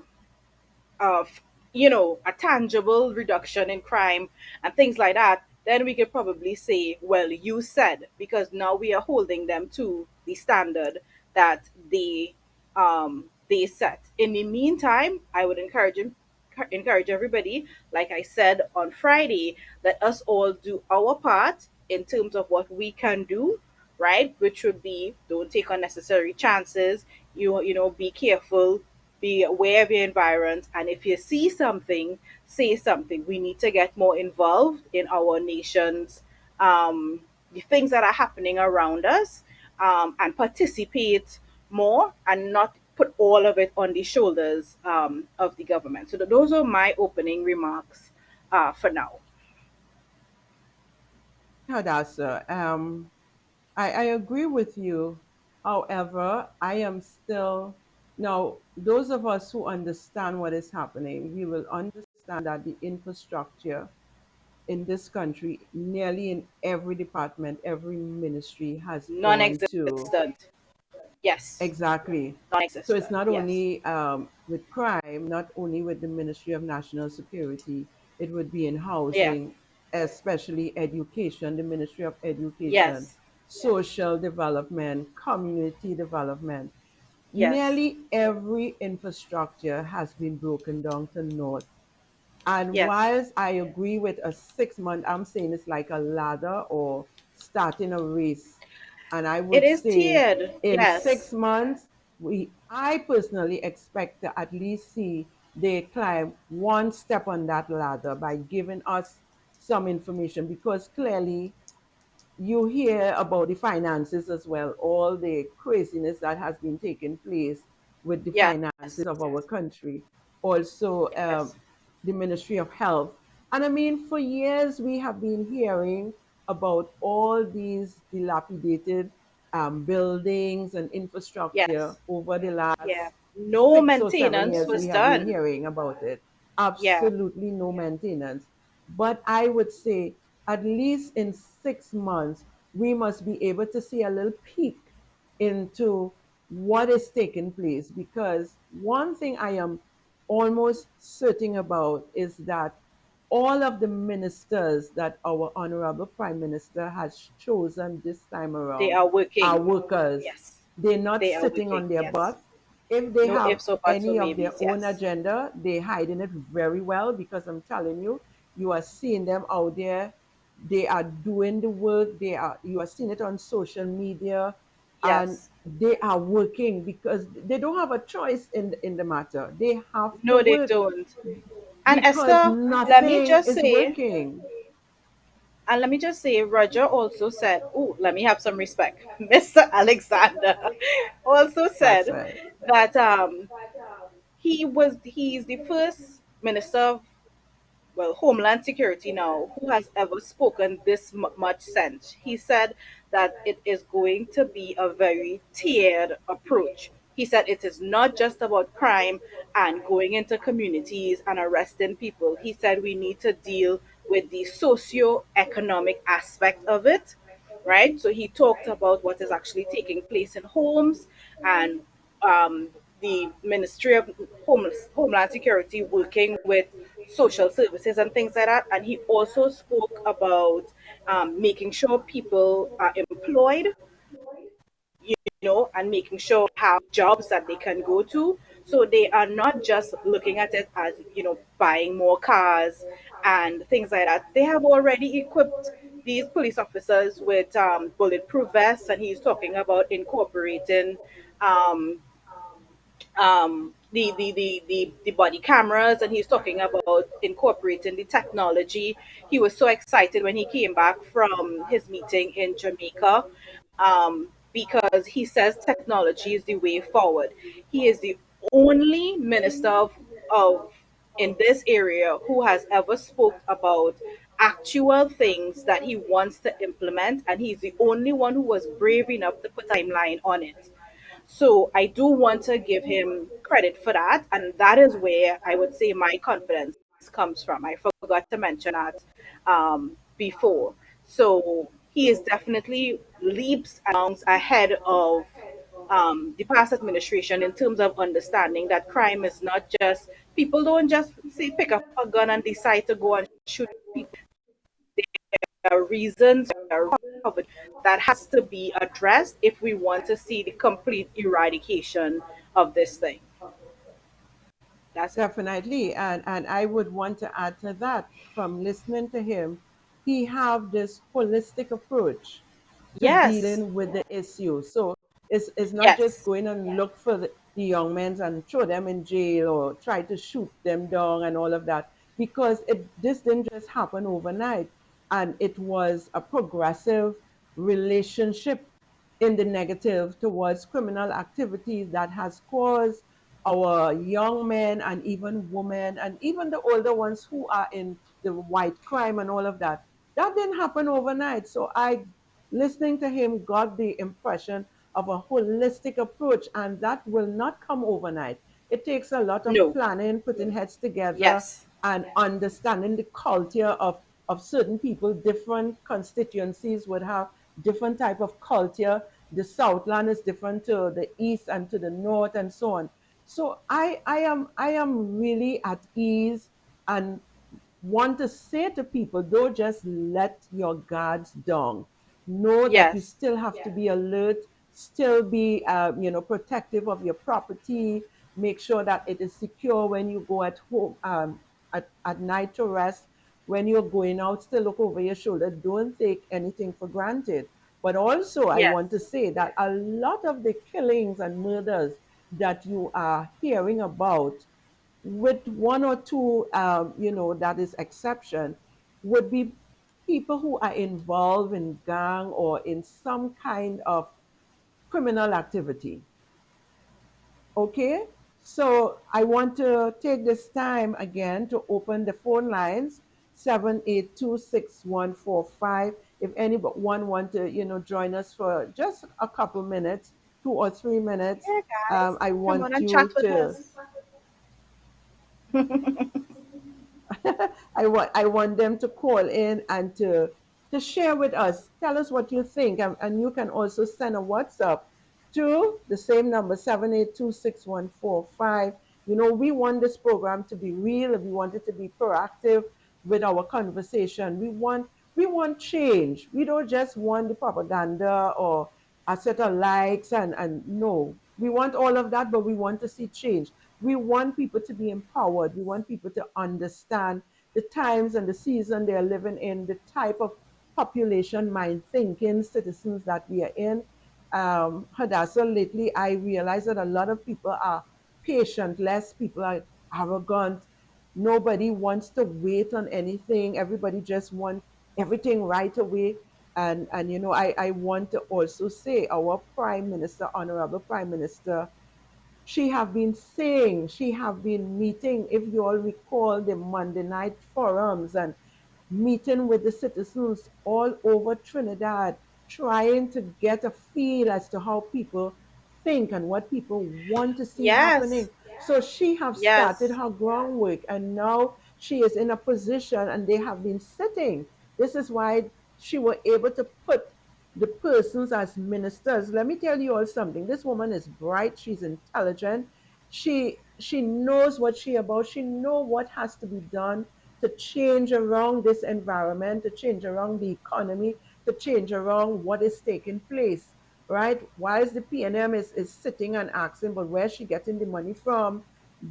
[SPEAKER 2] of a tangible reduction in crime and things like that, then we could probably say, well, you said, because now we are holding them to the standard that they set. In the meantime, I would encourage everybody, like I said on Friday, let us all do our part in terms of what we can do, right? Which would be don't take unnecessary chances. Be careful, be aware of your environment, and if you see something, say something. We need to get more involved in our nation's the things that are happening around us, and participate more and not put all of it on the shoulders of the government. So those are my opening remarks for now.
[SPEAKER 3] Hadassa, I agree with you. However, I am still, now, those of us who understand what is happening, we will understand that the infrastructure in this country, nearly in every department, every ministry has gone to.
[SPEAKER 2] Non-existent. Yes.
[SPEAKER 3] Exactly. So it's
[SPEAKER 2] Non-existent.
[SPEAKER 3] not
[SPEAKER 2] Yes.
[SPEAKER 3] only with crime, not only with the Ministry of National Security, it would be in
[SPEAKER 2] Yeah.
[SPEAKER 3] housing, especially education, the Ministry of Education,
[SPEAKER 2] Yes.
[SPEAKER 3] social development, community development.
[SPEAKER 2] Yes.
[SPEAKER 3] Nearly every infrastructure has been broken down to naught. And
[SPEAKER 2] Yes.
[SPEAKER 3] whilst I agree with a 6 month, I'm saying it's like a ladder or starting a race. And I
[SPEAKER 2] It
[SPEAKER 3] would
[SPEAKER 2] is
[SPEAKER 3] say
[SPEAKER 2] tiered.
[SPEAKER 3] in
[SPEAKER 2] Yes.
[SPEAKER 3] 6 months, I personally expect to at least see they climb one step on that ladder by giving us some information, because clearly you hear about the finances as well, all the craziness that has been taking place with the
[SPEAKER 2] Yes.
[SPEAKER 3] finances of our country. Also,
[SPEAKER 2] Yes.
[SPEAKER 3] the Ministry of Health. And I mean, for years we have been hearing about all these dilapidated buildings and infrastructure
[SPEAKER 2] Yes.
[SPEAKER 3] over the
[SPEAKER 2] Yeah.
[SPEAKER 3] last
[SPEAKER 2] No
[SPEAKER 3] 6 or 7 years.
[SPEAKER 2] maintenance
[SPEAKER 3] We
[SPEAKER 2] was
[SPEAKER 3] have been
[SPEAKER 2] done.
[SPEAKER 3] hearing about it.
[SPEAKER 2] Yeah.
[SPEAKER 3] Absolutely no maintenance. But I would say at least in 6 months, we must be able to see a little peek into what is taking place. Because one thing I am almost certain about is that all of the ministers that our honorable prime minister has chosen this time
[SPEAKER 2] They
[SPEAKER 3] around
[SPEAKER 2] are
[SPEAKER 3] are
[SPEAKER 2] working.
[SPEAKER 3] workers.
[SPEAKER 2] Yes.
[SPEAKER 3] They're not
[SPEAKER 2] They are
[SPEAKER 3] sitting
[SPEAKER 2] working.
[SPEAKER 3] on their
[SPEAKER 2] Yes.
[SPEAKER 3] butts. If they
[SPEAKER 2] No
[SPEAKER 3] have
[SPEAKER 2] ifs or buts or
[SPEAKER 3] any of their
[SPEAKER 2] maybes.
[SPEAKER 3] own
[SPEAKER 2] Yes.
[SPEAKER 3] agenda, they hiding it very well, because I'm telling you, you are seeing them out there. They are doing the work. You are seeing it on social media, and
[SPEAKER 2] Yes.
[SPEAKER 3] they are working because they don't have a choice in the matter. They have to
[SPEAKER 2] No, they
[SPEAKER 3] work
[SPEAKER 2] don't. And
[SPEAKER 3] because
[SPEAKER 2] Esther, let me
[SPEAKER 3] nothing
[SPEAKER 2] just
[SPEAKER 3] is
[SPEAKER 2] say,
[SPEAKER 3] working.
[SPEAKER 2] Roger also said, oh, let me have some respect. Mr. Alexander also
[SPEAKER 3] That's
[SPEAKER 2] said
[SPEAKER 3] right.
[SPEAKER 2] that he's the first minister of, well, Homeland Security now, who has ever spoken this much sense. He said that it is going to be a very tiered approach. He said it is not just about crime and going into communities and arresting people. He said we need to deal with the socio-economic aspect of it, right? So he talked about what is actually taking place in homes and um, the Ministry of Homeland Security working with social services and things like that. And he also spoke about making sure people are employed, and making sure they have jobs that they can go to. So they are not just looking at it as, buying more cars and things like that. They have already equipped these police officers with bulletproof vests, and he's talking about incorporating um, the body cameras, and he's talking about incorporating the technology. He was so excited when he came back from his meeting in Jamaica, because he says technology is the way forward. He is the only minister of in this area who has ever spoke about actual things that he wants to implement, and he's the only one who was brave enough to put a timeline on it. So I do want to give him credit for that. And that is where I would say my confidence comes from. I forgot to mention that before. So he is definitely leaps and bounds ahead of the past administration in terms of understanding that crime is not just, people don't just say pick up a gun and decide to go and shoot people. There are reasons, there are covered, that has to be addressed if we want to see the complete eradication of this thing. That's it.
[SPEAKER 3] Definitely. And I would want to add to that from listening to him, he have this holistic approach to
[SPEAKER 2] Yes.
[SPEAKER 3] dealing with the issue. So it's not just
[SPEAKER 2] Yes.
[SPEAKER 3] going and look for the young men and throw them in jail or try to shoot them down and all of that. Because this didn't just happen overnight. And it was a progressive relationship in the negative towards criminal activities that has caused our young men and even women and even the older ones who are in the white crime and all of that. That didn't happen overnight. So I, listening to him, got the impression of a holistic approach, and that will not come overnight. It takes a lot of
[SPEAKER 2] No.
[SPEAKER 3] planning, putting heads together,
[SPEAKER 2] Yes.
[SPEAKER 3] and understanding the culture of certain people. Different constituencies would have different type of culture. The Southland is different to the east and to the north and so on. So I am really at ease and want to say to people, don't just let your guards down. Know that you
[SPEAKER 2] Yes.
[SPEAKER 3] still have to be alert, still be, protective of your property. Make sure that it is secure when you go at home, at night to rest. When you're going out, still look over your shoulder. Don't take anything for granted. But also, I
[SPEAKER 2] Yes.
[SPEAKER 3] want to say that a lot of the killings and murders that you are hearing about, with one or two, that is exception, would be people who are involved in gang or in some kind of criminal activity. Okay, so I want to take this time again to open the phone lines 7826145. If anyone want to, join us for just a couple minutes, 2 or 3 minutes,
[SPEAKER 2] Yeah, guys.
[SPEAKER 3] I
[SPEAKER 2] Come
[SPEAKER 3] want
[SPEAKER 2] on and chat
[SPEAKER 3] you
[SPEAKER 2] with
[SPEAKER 3] to
[SPEAKER 2] us.
[SPEAKER 3] I want them to call in and to share with us. Tell us what you think, and you can also send a WhatsApp to the same number 7826145. We want this program to be real. We want it to be proactive with our conversation. We want change. We don't just want the propaganda or a set of likes and no. We want all of that, but we want to see change. We want people to be empowered. We want people to understand the times and the season they are living in, the type of population mind thinking citizens that we are in. Hadassa, lately I realize that a lot of people are patient, less people are arrogant. Nobody wants to wait on anything. Everybody just wants everything right away. And I want to also say our Prime Minister, Honorable Prime Minister, she have been saying, she have been meeting, if you all recall the Monday night forums and meeting with the citizens all over Trinidad, trying to get a feel as to how people think and what people want to see happening.
[SPEAKER 2] Yes.
[SPEAKER 3] So she have started
[SPEAKER 2] Yes.
[SPEAKER 3] her groundwork and now she is in a position and they have been sitting. This is why she was able to put the persons as ministers. Let me tell you all something. This woman is bright, she's intelligent, she knows what she about, she know what has to be done to change around this environment, to change around the economy, to change around what is taking place, right? Whilst the PNM is sitting and asking, but where's she getting the money from?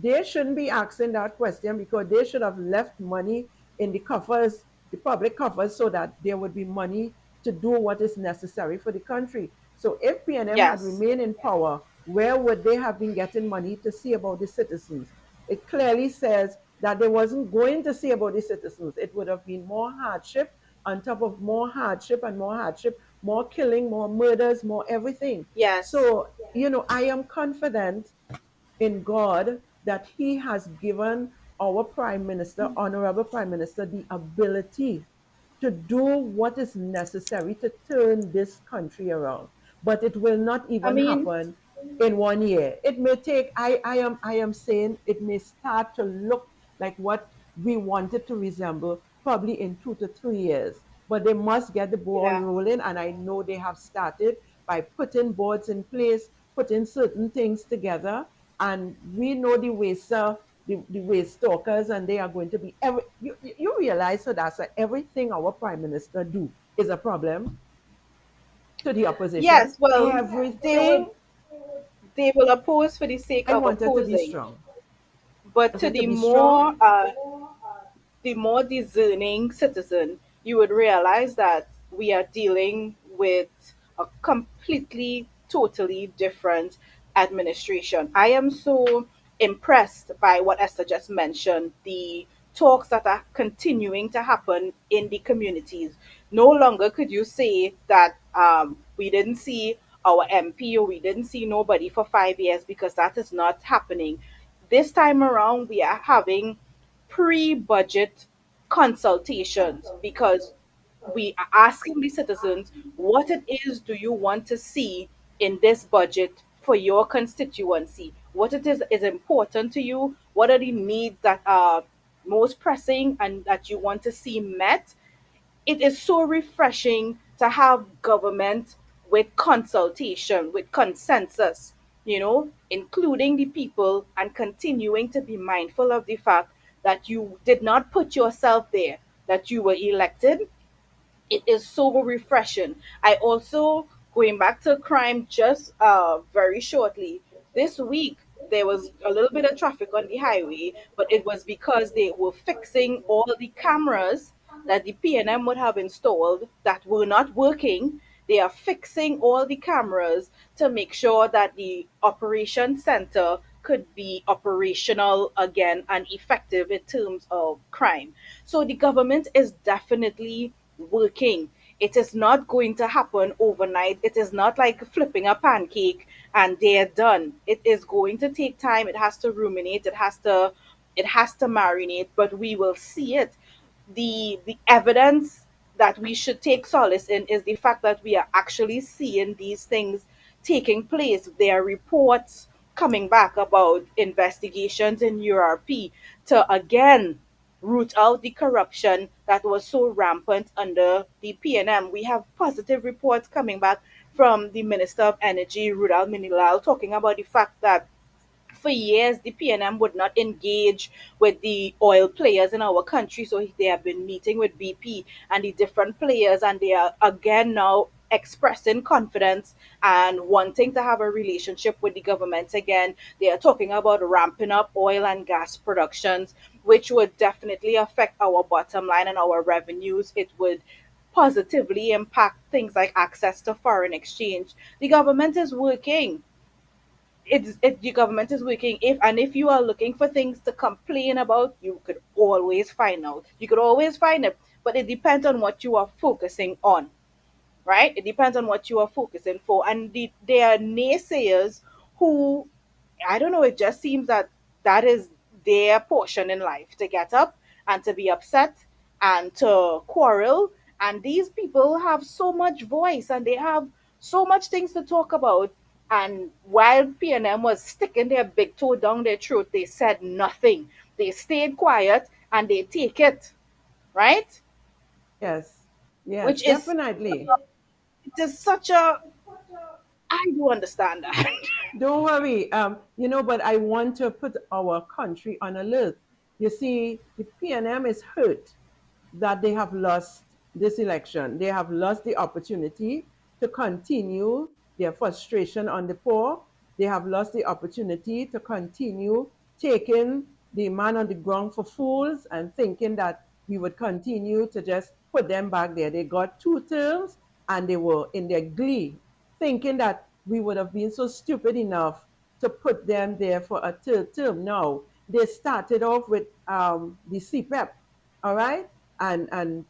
[SPEAKER 3] They shouldn't be asking that question because they should have left money in the coffers, the public coffers, so that there would be money to do what is necessary for the country. So if PNM had
[SPEAKER 2] Yes.
[SPEAKER 3] remained in power, where would they have been getting money to see about the citizens? It clearly says that they wasn't going to see about the citizens. It would have been more hardship on top of more hardship and more hardship, more killing, more murders, more everything.
[SPEAKER 2] Yes.
[SPEAKER 3] So, I am confident in God that He has given our Prime Minister, Honorable Prime Minister, the ability to do what is necessary to turn this country around. But it will not
[SPEAKER 2] I
[SPEAKER 3] even
[SPEAKER 2] mean,
[SPEAKER 3] happen in 1 year. It may take, I am saying it may start to look like what we want it to resemble probably in 2 to 3 years. But they must get the ball
[SPEAKER 2] yeah.
[SPEAKER 3] rolling, and I know they have started by putting boards in place, putting certain things together, and we know the waster, the waste stalkers, and they are going to be you realize, so that's everything our prime minister do is a problem to the opposition.
[SPEAKER 2] Yes. Well, they would
[SPEAKER 3] Everything.
[SPEAKER 2] they will oppose for the sake
[SPEAKER 3] I
[SPEAKER 2] of
[SPEAKER 3] want it to be
[SPEAKER 2] opposing,
[SPEAKER 3] strong.
[SPEAKER 2] but
[SPEAKER 3] I
[SPEAKER 2] to
[SPEAKER 3] want it to
[SPEAKER 2] the
[SPEAKER 3] be strong.
[SPEAKER 2] more discerning citizen, you would realize that we are dealing with a completely, totally different administration. I am so impressed by what Esther just mentioned, the talks that are continuing to happen in the communities. No longer could you say that we didn't see our MP or we didn't see nobody for 5 years, because that is not happening. This time around, we are having pre-budget consultations, because we are asking the citizens, what it is do you want to see in this budget for your constituency? What it is important to you? What are the needs that are most pressing and that you want to see met? It is so refreshing to have government with consultation, with consensus, including the people, and continuing to be mindful of the fact that you did not put yourself there, that you were elected. It is so refreshing. I also, going back to crime just very shortly, this week there was a little bit of traffic on the highway, but it was because they were fixing all the cameras that the PNM would have installed that were not working. They are fixing all the cameras to make sure that the operation center could be operational again and effective in terms of crime. So the government is definitely working. It is not going to happen overnight. It is not like flipping a pancake and they're done. It is going to take time. It has to ruminate. It has to marinate, but we will see it. The evidence that we should take solace in is the fact that we are actually seeing these things taking place. There are reports coming back about investigations in URP to again root out the corruption that was so rampant under the PNM. We have positive reports coming back from the Minister of Energy, Rudal Minilal, talking about the fact that for years the PNM would not engage with the oil players in our country. So they have been meeting with BP and the different players, and they are again now expressing confidence and wanting to have a relationship with the government again. They are talking about ramping up oil and gas productions, which would definitely affect our bottom line and our revenues. It would positively impact things like access to foreign exchange. The government is working. The government is working. If you are looking for things to complain about, you could always find out. You could always find it, but it depends on what you are focusing on, right? It depends on what you are focusing for. And there are naysayers who, I don't know, it just seems that that is their portion in life, to get up and to be upset and to quarrel. And these people have so much voice and they have so much things to talk about. And while PNM was sticking their big toe down their throat, they said nothing. They stayed quiet and they take it, right?
[SPEAKER 3] Yes, yes,
[SPEAKER 2] Which is,
[SPEAKER 3] definitely.
[SPEAKER 2] it is such a, I do understand that.
[SPEAKER 3] Don't worry. But I want to put our country on alert. You see, the PNM is hurt that they have lost this election. They have lost the opportunity to continue their frustration on the poor. They have lost the opportunity to continue taking the man on the ground for fools and thinking that we would continue to just put them back there. They got 2 terms and they were in their glee, thinking that we would have been so stupid enough to put them there for a third term. No, they started off with the CPEP, all right? And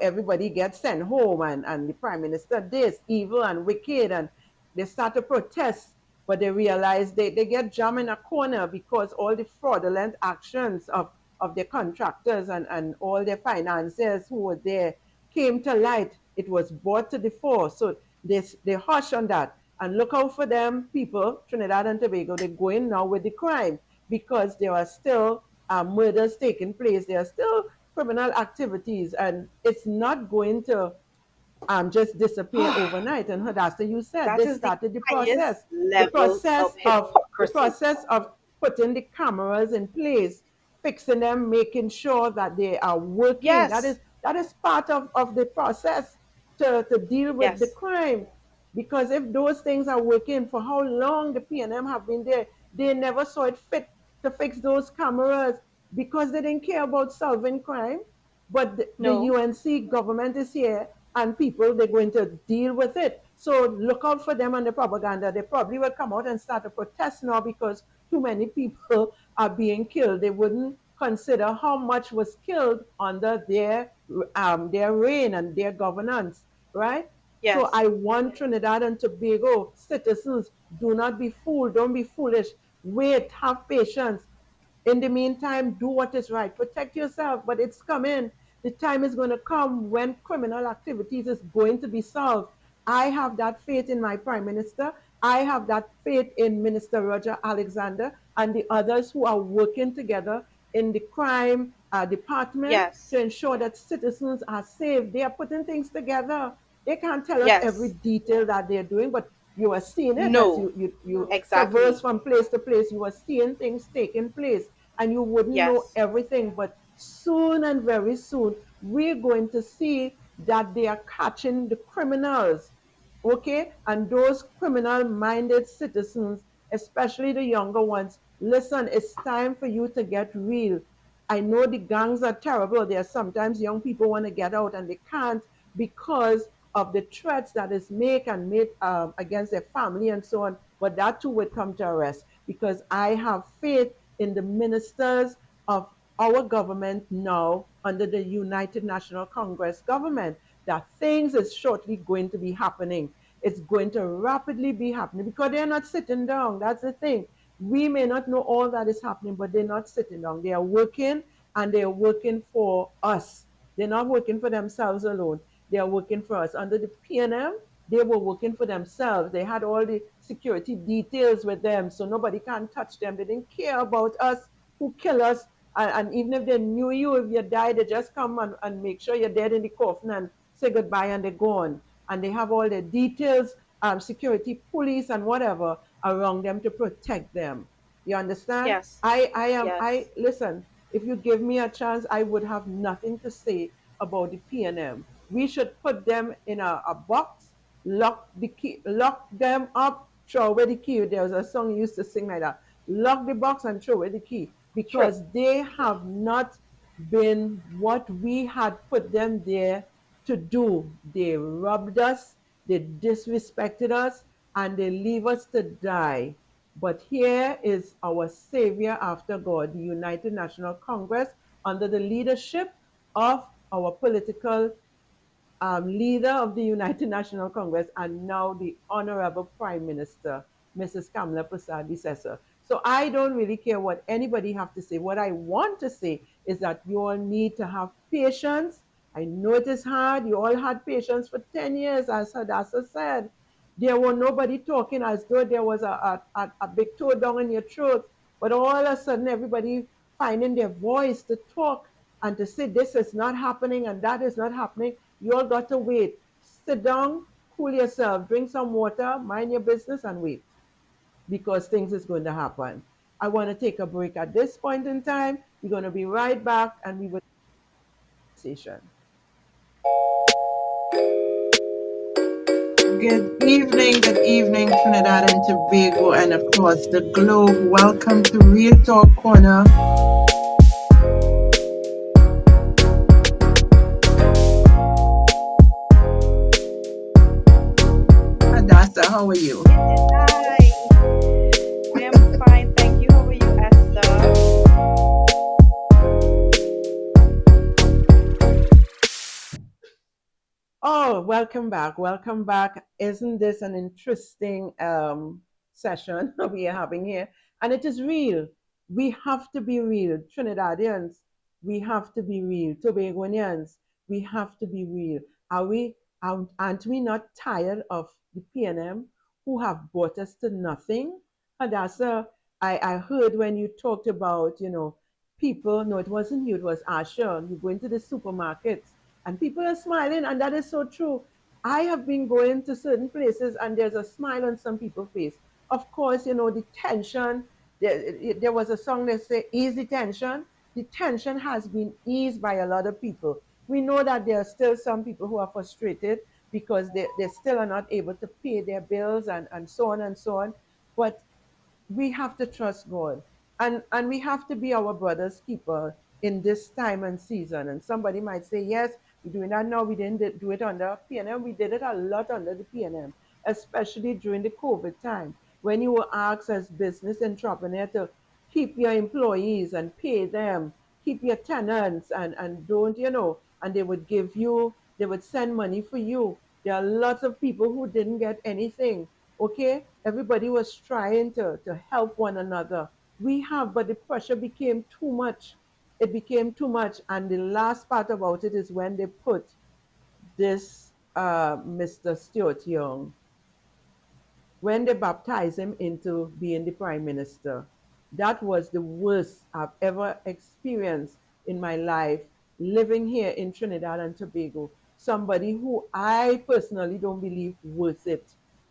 [SPEAKER 3] everybody gets sent home, and the prime minister this evil and wicked, and they start to protest, but they realize they get jammed in a corner because all the fraudulent actions of their contractors and all their financiers who were there came to light. It was brought to the fore. So they hush on that and look out for them people. Trinidad and Tobago, they're going now with the crime because there are still murders taking place. There are still criminal activities, and it's not going to just disappear overnight. And Hadassa, you said
[SPEAKER 2] That
[SPEAKER 3] they
[SPEAKER 2] is the
[SPEAKER 3] started the
[SPEAKER 2] highest
[SPEAKER 3] process, the
[SPEAKER 2] level of
[SPEAKER 3] process of the
[SPEAKER 2] hypocrisy.
[SPEAKER 3] process of putting the cameras in place, fixing them, making sure that they are working. That
[SPEAKER 2] Yes,
[SPEAKER 3] is that is part of the process to deal with the
[SPEAKER 2] yes,
[SPEAKER 3] crime. Because if those things are working, for how long the PNM have been there, they never saw it fit to fix those cameras because they didn't care about solving crime. But the
[SPEAKER 2] no,
[SPEAKER 3] UNC government is here and people, they're going to deal with it. So look out for them and the propaganda. They probably will come out and start a protest now because too many people are being killed. They wouldn't consider how much was killed under their reign and their governance, right? So
[SPEAKER 2] yes,
[SPEAKER 3] I want Trinidad and Tobago citizens, do not be fooled, don't be foolish. Wait, have patience. In the meantime, do what is right. Protect yourself, but it's coming. The time is going to come when criminal activities is going to be solved. I have that faith in my Prime Minister. I have that faith in Minister Roger Alexander and the others who are working together in the crime department
[SPEAKER 2] yes,
[SPEAKER 3] to ensure that citizens are safe. They are putting things together. They can't tell us every
[SPEAKER 2] yes,
[SPEAKER 3] detail that they're doing, but you are seeing it as
[SPEAKER 2] no,
[SPEAKER 3] you traverse
[SPEAKER 2] exactly,
[SPEAKER 3] from place to place. You are seeing things taking place and you wouldn't know
[SPEAKER 2] yes,
[SPEAKER 3] everything. But soon and very soon, we're going to see that they are catching the criminals, okay? And those criminal minded citizens, especially the younger ones, listen, it's time for you to get real. I know the gangs are terrible. There are sometimes young people want to get out and they can't because of the threats that is made against their family and so on. But that too would come to arrest because I have faith in the ministers of our government now under the United National Congress government that things is shortly going to be happening. It's going to rapidly be happening because they're not sitting down. That's the thing. We may not know all that is happening, but they're not sitting down. They are working and they are working for us. They're not working for themselves alone. They are working for us. Under the PNM, they were working for themselves. They had all the security details with them, so nobody can touch them. They didn't care about us who kill us. And even if they knew you, if you died, they just come and make sure you're dead in the coffin and say goodbye and they're gone. And they have all the details, security, police, and whatever around them to protect them. You understand?
[SPEAKER 2] yes,
[SPEAKER 3] I
[SPEAKER 2] yes,
[SPEAKER 3] listen. If you give me a chance, I would have nothing to say about the PNM. We should put them in a box, lock them up, throw away the key. There was a song you used to sing like that. Lock the box and throw away the key
[SPEAKER 2] true,
[SPEAKER 3] because they have not been what we had put them there to do. They robbed us, they disrespected us, and they leave us to die. But here is our Savior after God, the United National Congress, under the leadership of our political leader of the United National Congress and now the Honorable Prime Minister, Mrs. Kamala Prasad Bissessar. So I don't really care what anybody have to say. What I want to say is that you all need to have patience. I know it is hard. You all had patience for 10 years, as Hadassa said. There was nobody talking as though there was a big toe down in your throat. But all of a sudden, everybody finding their voice to talk and to say this is not happening and that is not happening. You all got to wait. Sit down, cool yourself, drink some water, mind your business, and wait because things is going to happen. I want to take a break at this point in time. We're going to be right back and we will session.
[SPEAKER 1] Good evening, Trinidad and Tobago, and across the globe. Welcome to Real Talk Corner. Hadassa, how are you?
[SPEAKER 2] Hi, I am fine, thank you. How are you, Esther?
[SPEAKER 3] Oh, welcome back. Welcome back. Isn't this an interesting session we are having here? And it is real. We have to be real. Trinidadians, we have to be real. Tobagonians, we have to be real. Aren't we not tired of the PNM who have brought us to nothing? Hadassah, I heard when you talked about, people, no, it wasn't you, it was Asha. You go into the supermarkets and people are smiling, and that is so true. I have been going to certain places and there's a smile on some people's face. Of course, the tension, there was a song that said ease the tension. The tension has been eased by a lot of people. We know that there are still some people who are frustrated because they still are not able to pay their bills and so on and so on. But we have to trust God, and we have to be our brother's keeper in this time and season. And somebody might say, yes, we're doing that now. We didn't do it under PNM. We did it a lot under the PNM, especially during the COVID time when you were asked as business entrepreneur to keep your employees and pay them, keep your tenants, and don't, and they would send money for you. There are lots of people who didn't get anything. Okay, everybody was trying to help one another. We have, but the pressure became too much. It became too much. And the last part about it is when they put this Mr. Stuart Young, when they baptized him into being the prime minister. That was the worst I've ever experienced in my life living here in Trinidad and Tobago. Somebody who I personally don't believe worth it.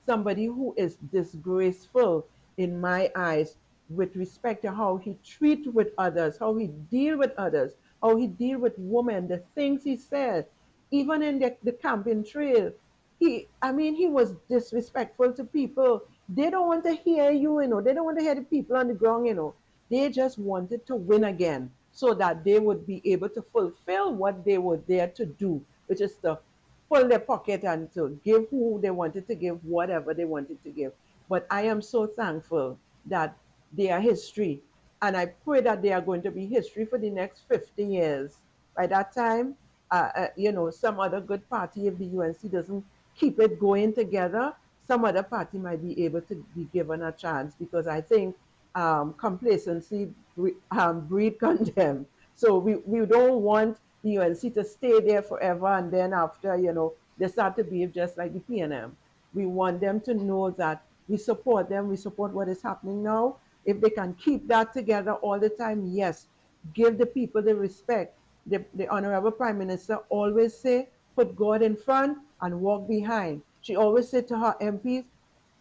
[SPEAKER 3] Somebody who is disgraceful in my eyes with respect to how he treat with others, how he deal with others, how he deal with women, the things he said, even in the camping trail, he was disrespectful to people. They don't want to hear you, they don't want to hear the people on the ground, they just wanted to win again so that they would be able to fulfill what they were there to do, which is to pull their pocket and to give who they wanted to give whatever they wanted to give. But I am so thankful that they are history, and I pray that they are going to be history for the next 50 years. By that time, some other good party, if the UNC doesn't keep it going together, some other party might be able to be given a chance, because I think complacency breed contempt. So we don't want the UNC to stay there forever and then after, they start to behave just like the PNM. We want them to know that we support them, we support what is happening now. If they can keep that together all the time, yes, give the people the respect. The Honorable Prime Minister always say, put God in front and walk behind. She always said to her MPs,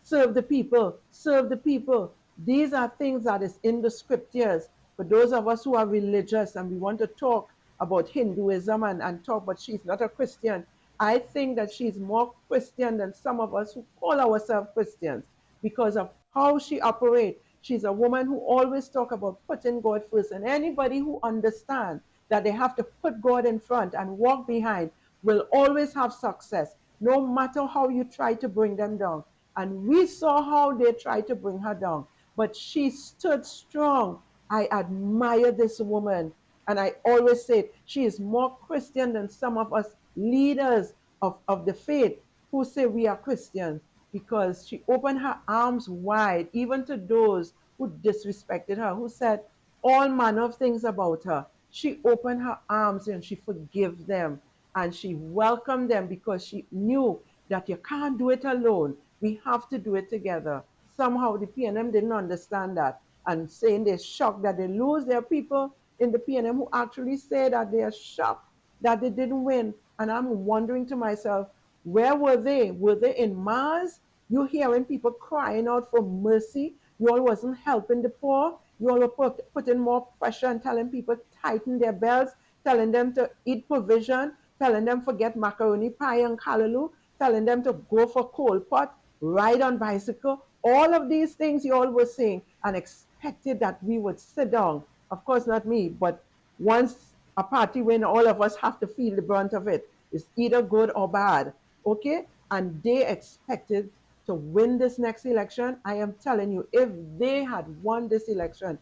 [SPEAKER 3] serve the people, serve the people. These are things that is in the scriptures. For those of us who are religious and we want to talk about Hinduism and talk, but she's not a Christian. I think that she's more Christian than some of us who call ourselves Christians because of how she operates. She's a woman who always talk about putting God first. And anybody who understands that they have to put God in front and walk behind will always have success, no matter how you try to bring them down. And we saw how they tried to bring her down, but she stood strong. I admire this woman. And I always say she is more Christian than some of us leaders of the faith who say we are Christians, because she opened her arms wide, even to those who disrespected her, who said all manner of things about her. She opened her arms and she forgave them and she welcomed them, because she knew that you can't do it alone. We have to do it together. Somehow the PNM didn't understand that, and saying they're shocked that they lose. There are people in the PNM who actually say that they are shocked that they didn't win. And I'm wondering to myself, where were they? Were they in Mars? You're hearing people crying out for mercy. You all wasn't helping the poor. You all were putting more pressure and telling people tighten their belts, telling them to eat provision, telling them forget macaroni pie and callaloo, telling them to go for coal pot, ride on bicycle. All of these things you all were saying, and expected that we would sit down. Of course, not me, but once a party when all of us have to feel the brunt of it, it's either good or bad. Okay? And they expected to win this next election. I am telling you, if they had won this election,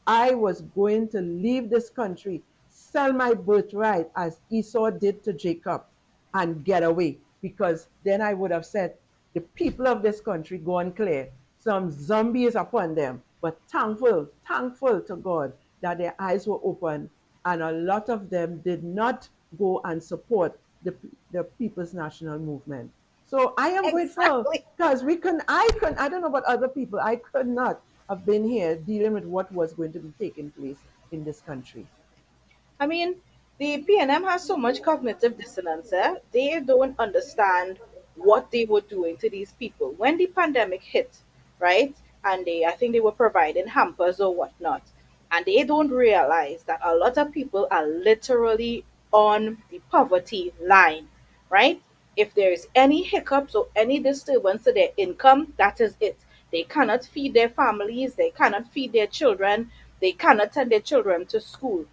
[SPEAKER 3] I was going to leave this country, sell my birthright as Esau did to Jacob, and get away. Because then I would have said, the people of this country gone clear. Some zombies upon them, but thankful to God that their eyes were open, and a lot of them did not go and support the People's National Movement. So I am grateful,
[SPEAKER 2] Exactly.
[SPEAKER 3] because I don't know about other people, I could not have been here dealing with what was going to be taking place in this country.
[SPEAKER 2] I mean, the PNM has so much cognitive dissonance. They don't understand what they were doing to these people when the pandemic hit, right? And I think they were providing hampers or whatnot, and they don't realize that a lot of people are literally on the poverty line, right? If there is any hiccups or any disturbance to their income, that is it. They cannot feed their families, they cannot feed their children, they cannot send their children to school.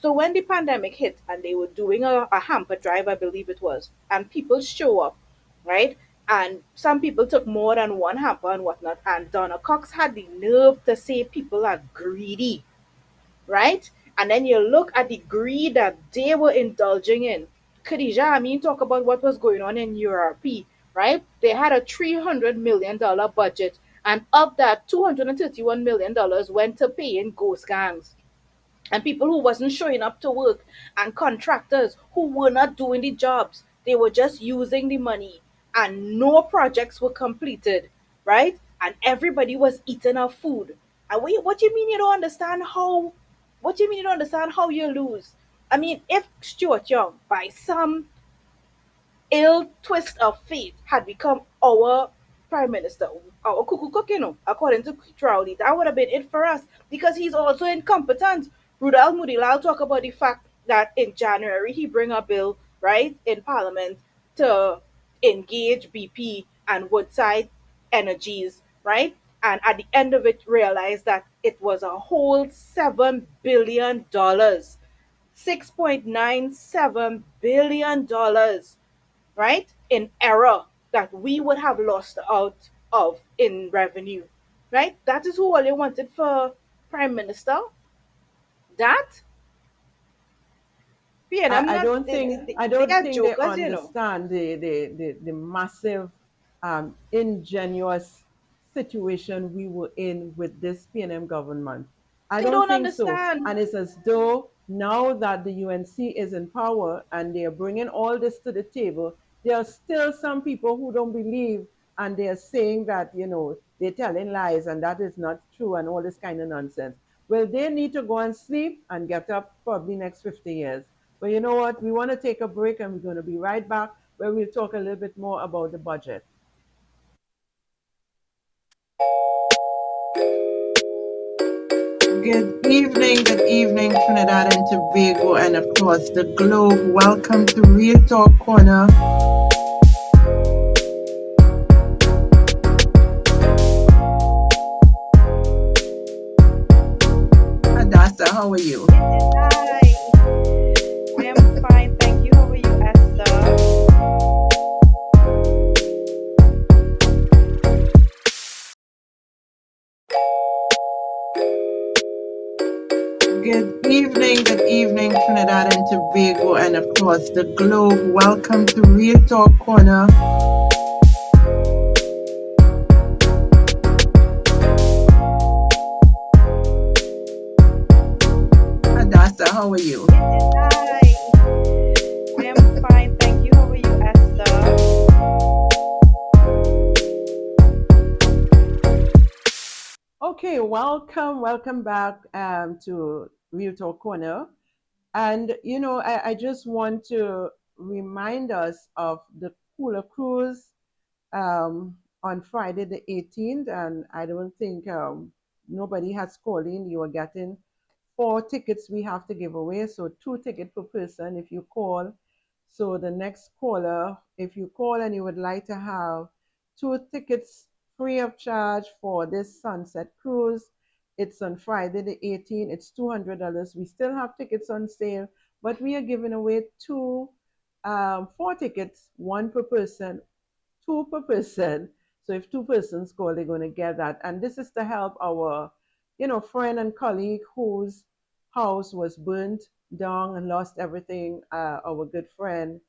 [SPEAKER 2] So when the pandemic hit and they were doing a hamper drive, I believe it was, and people show up, right? And some people took more than one hamper and whatnot. And Donna Cox had the nerve to say people are greedy, right? And then you look at the greed that they were indulging in. Khadija, I mean, talk about what was going on in Europe, right? They had a $300 million budget, and of that, $231 million went to paying ghost gangs and people who wasn't showing up to work and contractors who were not doing the jobs. They were just using the money, and no projects were completed, right? And everybody was eating our food. And what do you mean you don't understand how, what do you mean you don't understand how you lose? I mean, if Stuart Young by some ill twist of fate had become our prime minister, our cuckoo cook, according to Crowley, that would have been it for us, because he's also incompetent. Rudal Mudilal talk about the fact that in January he bring a bill, right, in Parliament to engage BP and Woodside Energies, right? And at the end of it realized that it was a whole $7 billion, $6.97 billion, right, in error that we would have lost out of in revenue, right? That is who all they wanted for prime minister. That PNM
[SPEAKER 3] I
[SPEAKER 2] not
[SPEAKER 3] don't
[SPEAKER 2] they,
[SPEAKER 3] think
[SPEAKER 2] they,
[SPEAKER 3] I
[SPEAKER 2] they
[SPEAKER 3] don't
[SPEAKER 2] are
[SPEAKER 3] think they
[SPEAKER 2] jokers, you know.
[SPEAKER 3] understand the massive ingenuous situation we were in with this PNM government. I
[SPEAKER 2] They
[SPEAKER 3] don't
[SPEAKER 2] don't
[SPEAKER 3] think so.
[SPEAKER 2] understand.
[SPEAKER 3] And it's as though now that the UNC is in power and they are bringing all this to the table, there are still some people who don't believe, and they are saying that, they're telling lies and that is not true and all this kind of nonsense. Well, they need to go and sleep and get up probably next 50 years. But you know what? We want to take a break and we're going to be right back where we'll talk a little bit more about the budget.
[SPEAKER 1] Good evening, Trinidad and Tobago, and across the globe. Welcome to Real Talk Corner. Hadassa, how are you?
[SPEAKER 2] Hi, I am fine, thank you. How are you, Esther?
[SPEAKER 1] Tobago, and across the globe. Welcome to Real Talk Corner. Hadassa, how are you?
[SPEAKER 2] Hi, I am fine, thank you. How are you, Esther?
[SPEAKER 3] Okay, welcome back to Real Talk Corner. And I just want to remind us of the Cooler Cruise on Friday the 18th, and I don't think nobody has called in. You are getting 4 tickets we have to give away, so 2 tickets per person if you call. So the next caller, if you call and you would like to have 2 tickets free of charge for this sunset cruise, it's on Friday the 18th. It's $200. We still have tickets on sale, but we are giving away 4 tickets, one per person, two per person. So if 2 persons call, they're going to get that. And this is to help our, friend and colleague whose house was burnt down and lost everything. Our good friend,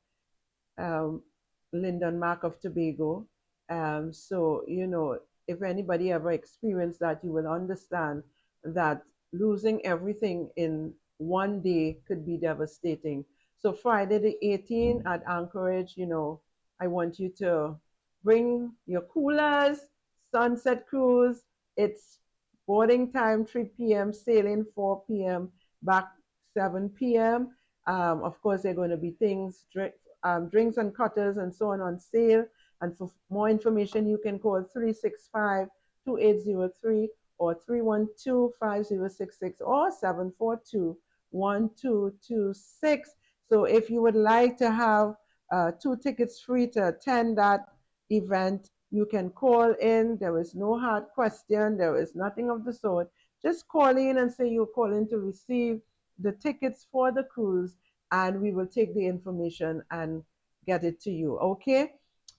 [SPEAKER 3] um, Lyndon Mark of Tobago. So, if anybody ever experienced that, you will understand that losing everything in one day could be devastating. So, Friday the 18th at Anchorage, I want you to bring your coolers, sunset cruise. It's boarding time 3 p.m., sailing 4 p.m., back 7 p.m. Of course, there are going to be things, drinks and cutters and so on sale. And for more information, you can call 365-2803 or 312-5066 or 742-1226. So if you would like to have 2 tickets free to attend that event, you can call in. There is no hard question. There is nothing of the sort. Just call in and say you're calling to receive the tickets for the cruise, and we will take the information and get it to you. Okay.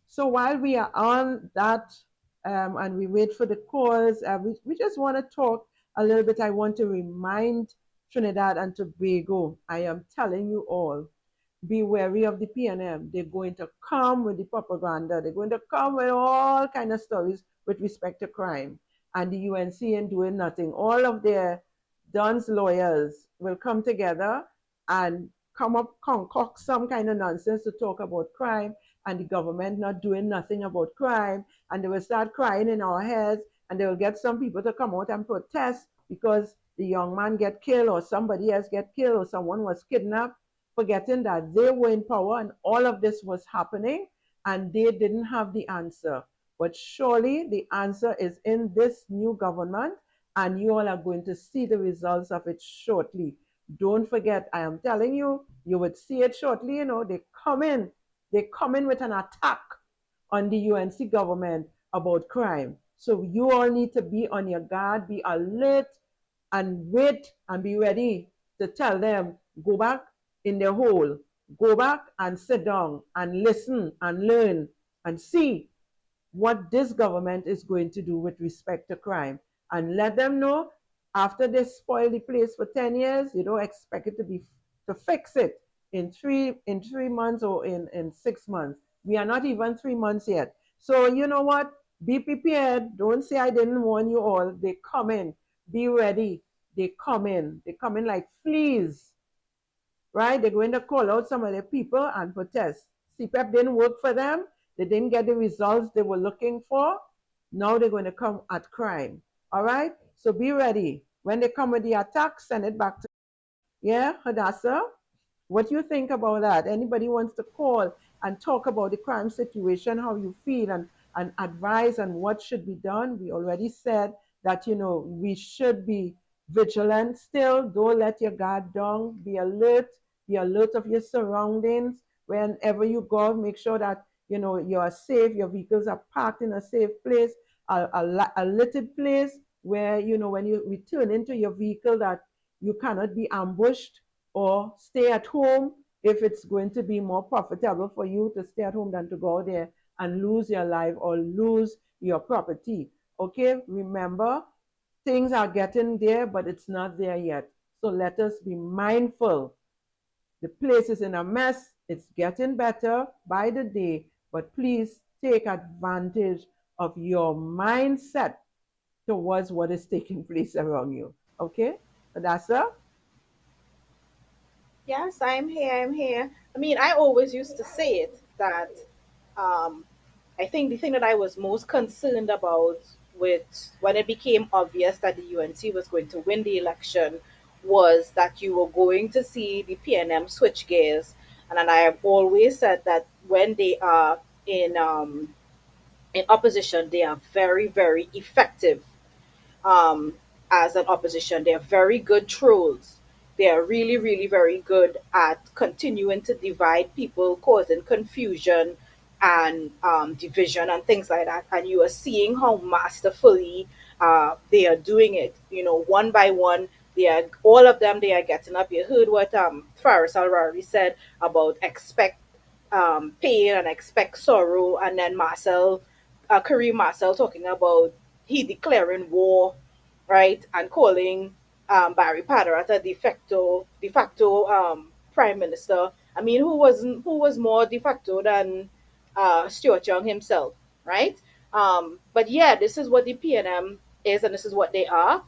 [SPEAKER 3] So while we are on that and we wait for the calls, we just want to talk a little bit. I want to remind Trinidad and Tobago, I am telling you all, be wary of the PNM. They're going to come with the propaganda. They're going to come with all kind of stories with respect to crime. And the UNC ain't doing nothing. All of their Don's lawyers will come together and come up, concoct some kind of nonsense to talk about crime, and the government not doing nothing about crime. And they will start crying in our heads, and they will get some people to come out and protest because the young man get killed or somebody else get killed or someone was kidnapped, forgetting that they were in power and all of this was happening and they didn't have the answer. But surely the answer is in this new government, and you all are going to see the results of it shortly. Don't forget, I am telling you, you would see it shortly. They come in with an attack on the UNC government about crime. So you all need to be on your guard, be alert, and wait and be ready to tell them, go back in their hole, go back and sit down and listen and learn and see what this government is going to do with respect to crime. And let them know, after they spoil the place for 10 years, you don't expect it to fix it in 3 months or in 6 months. We are not even 3 months yet. So you know what? Be prepared. Don't say I didn't warn you all. They come in. Be ready. They come in. They come in like fleas, right? They're going to call out some of their people and protest. CPEP didn't work for them. They didn't get the results they were looking for. Now they're going to come at crime. All right? So be ready. When they come with the attack, send it back to, yeah, Hadassa? What do you think about that? Anybody wants to call and talk about the crime situation, how you feel, and advise on what should be done? We already said that, we should be vigilant still. Don't let your guard down. Be alert of your surroundings. Whenever you go, make sure that, you are safe. Your vehicles are parked in a safe place, a littered place where, when you return into your vehicle, that you cannot be ambushed, or stay at home if it's going to be more profitable for you to stay at home than to go there and lose your life or lose your property. Okay, remember, things are getting there, but it's not there yet. So let us be mindful The place is in a mess. It's getting better by the day, but please take advantage of your mindset towards what is taking place around you. Okay? Hadassa?
[SPEAKER 2] Yes, I'm here. I'm here. I mean, I always used to say it that um, I think the thing that I was most concerned about with when it became obvious that the UNC was going to win the election was that you were going to see the PNM switch gears. And I have always said that when they are in opposition, they are very, very effective um, as an opposition. They're very good trolls. They are really, really very good at continuing to divide people, causing confusion and division and things like that. And you are seeing how masterfully they are doing it. You know, one by one, they are all of them. They are getting up. You heard what Faris Alrari said about expect pain and expect sorrow, and then Kareem Marcel talking about he declaring war, right, and calling Barry Patterath a de facto prime minister. I mean, who was more de facto than Stuart Young himself, right? But yeah, this is what the PNM is, and this is what they are.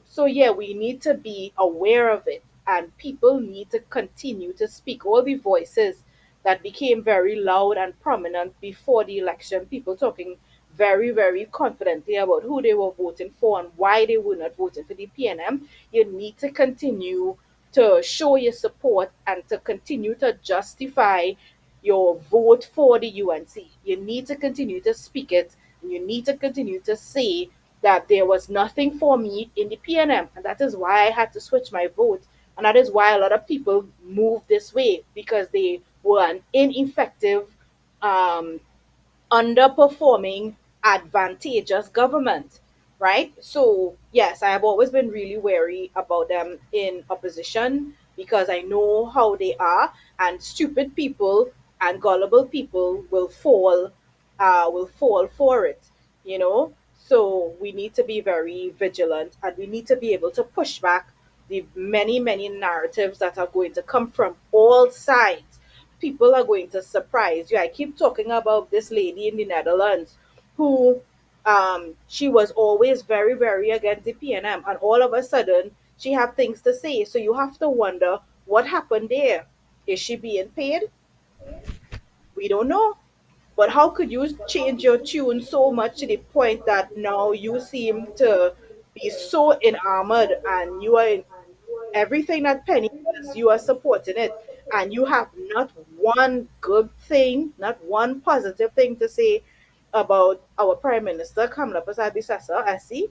[SPEAKER 2] So yeah, we need to be aware of it, and people need to continue to speak. All the voices that became very loud and prominent before the election, people talking very, very confidently about who they were voting for and why they were not voting for the PNM. You need to continue to show your support and to continue to justify your vote for the UNC. You need to continue to speak it, and you need to continue to say that there was nothing for me in the PNM, and that is why I had to switch my vote. And that is why a lot of people moved this way because they were an ineffective um, underperforming advantageous government, right? So yes, I have always been really wary about them in opposition because I know how they are, and stupid people and gullible people will fall for it, you know. So we need to be very vigilant, and we need to be able to push back the many, many narratives that are going to come from all sides. People are going to surprise you. I keep talking about this lady in the Netherlands who she was always very, very against the PNM, and all of a sudden she have things to say. So you have to wonder what happened there. Is she being paid? We don't know. But how could you change your tune so much to the point that now you seem to be so enamored and you are in everything that Penny does, you are supporting it. And you have not one good thing, not one positive thing to say about our Prime Minister Kamala Persad-Bissessar. I see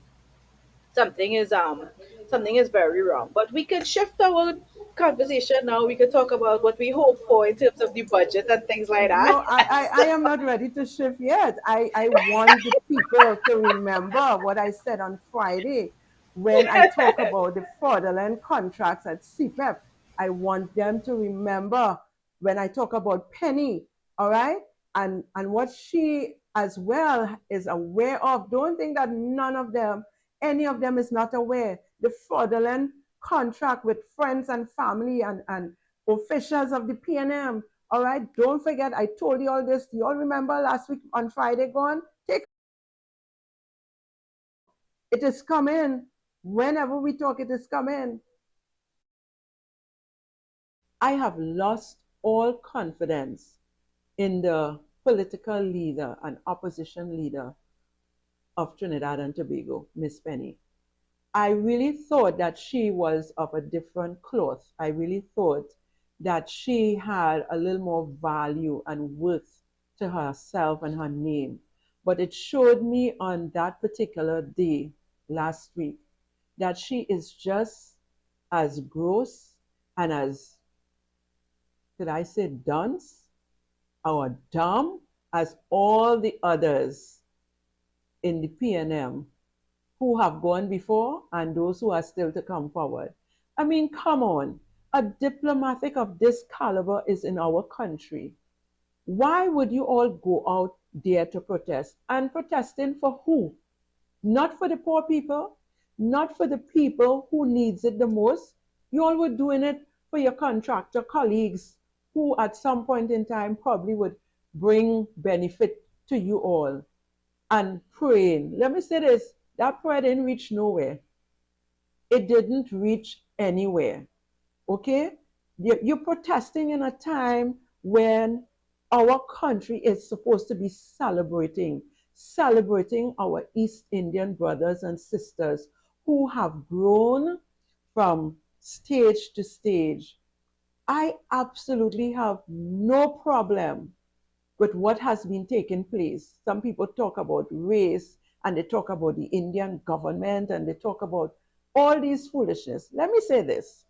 [SPEAKER 2] something is very wrong. But we could shift our conversation now. We could talk about what we hope for in terms of the budget and things like that.
[SPEAKER 3] No, I am not ready to shift yet. I want the people to remember what I said on Friday when I talk about the fraudulent contracts at CPEP. I want them to remember when I talk about Penny, all right? And what she as well is aware of. Don't think that none of them, any of them is not aware. The fraudulent contract with friends and family and officials of the PNM. All right, don't forget, I told you all this. You all remember last week on Friday gone? Take it is coming. Whenever we talk, it is coming. I have lost all confidence in the political leader and opposition leader of Trinidad and Tobago, Miss Penny. I really thought that she was of a different cloth. I really thought that she had a little more value and worth to herself and her name. But it showed me on that particular day last week that she is just as gross and as, did I say dunce or dumb as all the others in the PNM who have gone before and those who are still to come forward. I mean, come on. A diplomatic of this caliber is in our country. Why would you all go out there to protest? And protesting for who? Not for the poor people, not for the people who needs it the most. You all were doing it for your contractor colleagues who at some point in time probably would bring benefit to you all, and praying. Let me say this, that prayer didn't reach nowhere. It didn't reach anywhere. Okay? You're protesting in a time when our country is supposed to be celebrating our East Indian brothers and sisters who have grown from stage to stage. I absolutely have no problem with what has been taking place. Some people talk about race and they talk about the Indian government and they talk about all these foolishness. Let me say this.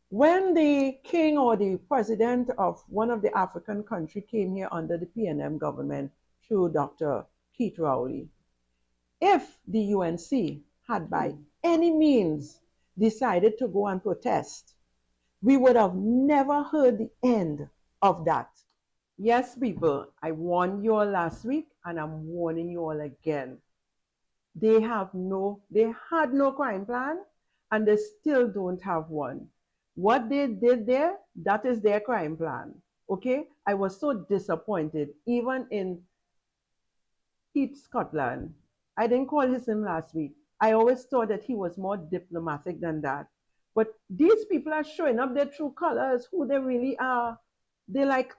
[SPEAKER 3] When the king or the president of one of the African country came here under the PNM government through Dr. Keith Rowley, if the UNC had by any means decided to go and protest, we would have never heard the end of that. Yes, people, I warned you all last week and I'm warning you all again. They had no crime plan and they still don't have one. What they did there, that is their crime plan. Okay? I was so disappointed, even in Pete Scotland. I didn't call his name last week. I always thought that he was more diplomatic than that. But these people are showing up their true colors, who they really are. They like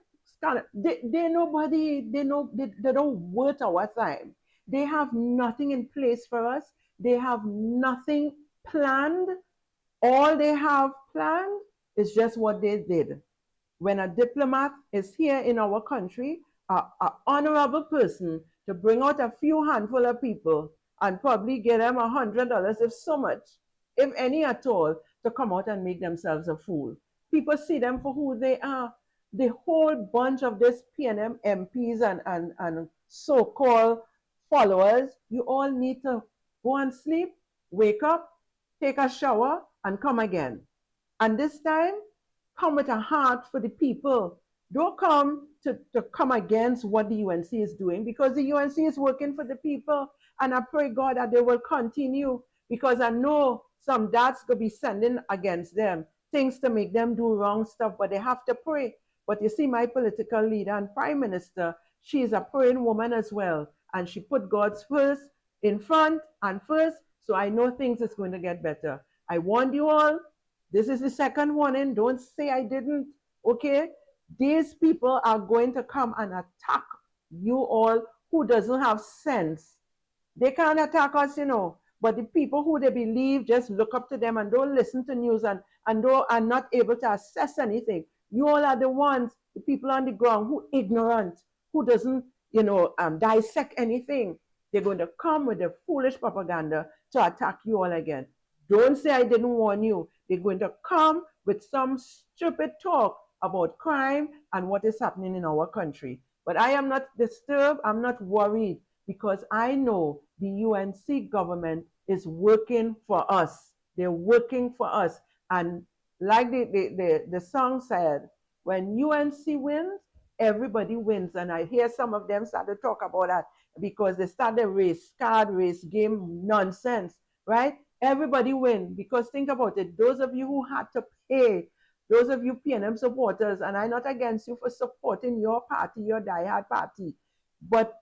[SPEAKER 3] they nobody, they don't worth our time. They have nothing in place for us. They have nothing planned. All they have planned is just what they did. When a diplomat is here in our country, a honorable person, to bring out a few handful of people and probably get them $100, if so much, if any at all, to come out and make themselves a fool. People see them for who they are. The whole bunch of this PNM MPs and so-called followers, you all need to go and sleep, wake up, take a shower, and come again. And this time, come with a heart for the people. Don't come to come against what the UNC is doing, because the UNC is working for the people. And I pray, God, that they will continue, because I know some dads could be sending against them things to make them do wrong stuff, but they have to pray. But you see, my political leader and prime minister, she is a praying woman as well. And she put God's first in front and first. So I know things is going to get better. I warned you all. This is the second warning. Don't say I didn't. Okay? These people are going to come and attack you all who doesn't have sense. They can't attack us, but the people who they believe just look up to them and don't listen to news and are not able to assess anything. You all are the ones, the people on the ground who ignorant, who doesn't, dissect anything. They're going to come with their foolish propaganda to attack you all again. Don't say I didn't warn you. They're going to come with some stupid talk about crime and what is happening in our country. But I am not disturbed. I'm not worried, because I know the UNC government is working for us. They're working for us. And like the song said, when UNC wins, everybody wins. And I hear some of them start to talk about that because they start the card race game nonsense, right? Everybody win, because think about it. Those of you who had to pay, those of you PNM supporters, and I'm not against you for supporting your party, your diehard party, but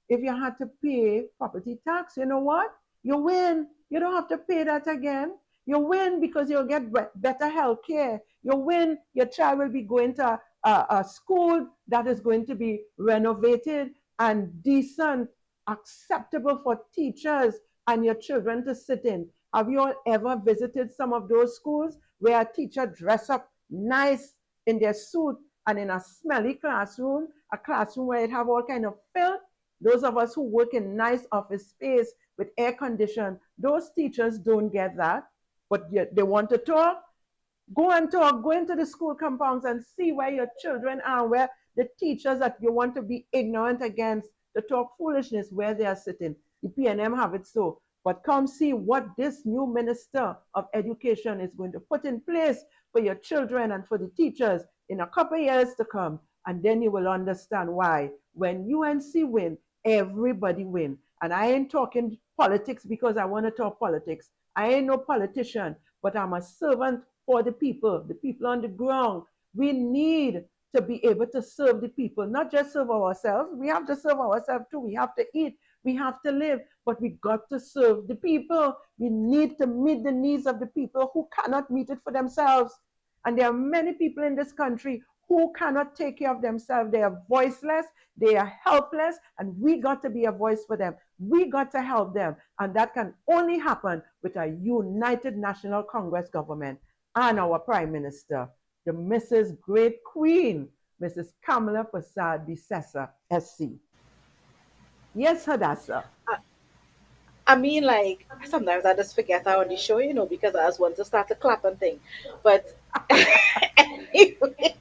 [SPEAKER 3] if you had to pay property tax, you know what? You win. You don't have to pay that again. You win because you'll get better health care. You win. Your child will be going to a school that is going to be renovated and decent, acceptable for teachers and your children to sit in. Have you all ever visited some of those schools where a teacher dress up nice in their suit and in a smelly classroom, a classroom where it have all kind of filth? Those of us who work in nice office space with air condition, those teachers don't get that. But they want to talk. Go and talk. Go into the school compounds and see where your children are, where the teachers that you want to be ignorant against, to talk foolishness, where they are sitting. The PNM have it so. But come see what this new Minister of Education is going to put in place for your children and for the teachers in a couple of years to come. And then you will understand why. When UNC win, everybody win. And I ain't talking politics because I want to talk politics. I ain't no politician, but I'm a servant for the people on the ground. We need to be able to serve the people, not just serve ourselves. We have to serve ourselves too. We have to eat, we have to live, but we got to serve the people. We need to meet the needs of the people who cannot meet it for themselves. And there are many people in this country who cannot take care of themselves. They are voiceless, they are helpless, and we got to be a voice for them. We got to help them. And that can only happen with a united National Congress government and our Prime Minister, the Mrs. Great Queen, Mrs. Kamala Prasad Bisesa, SC. Yes, Hadassa.
[SPEAKER 2] I mean, like, sometimes I just forget I on the show, because I just want to start to clap and thing. But anyway, anyway,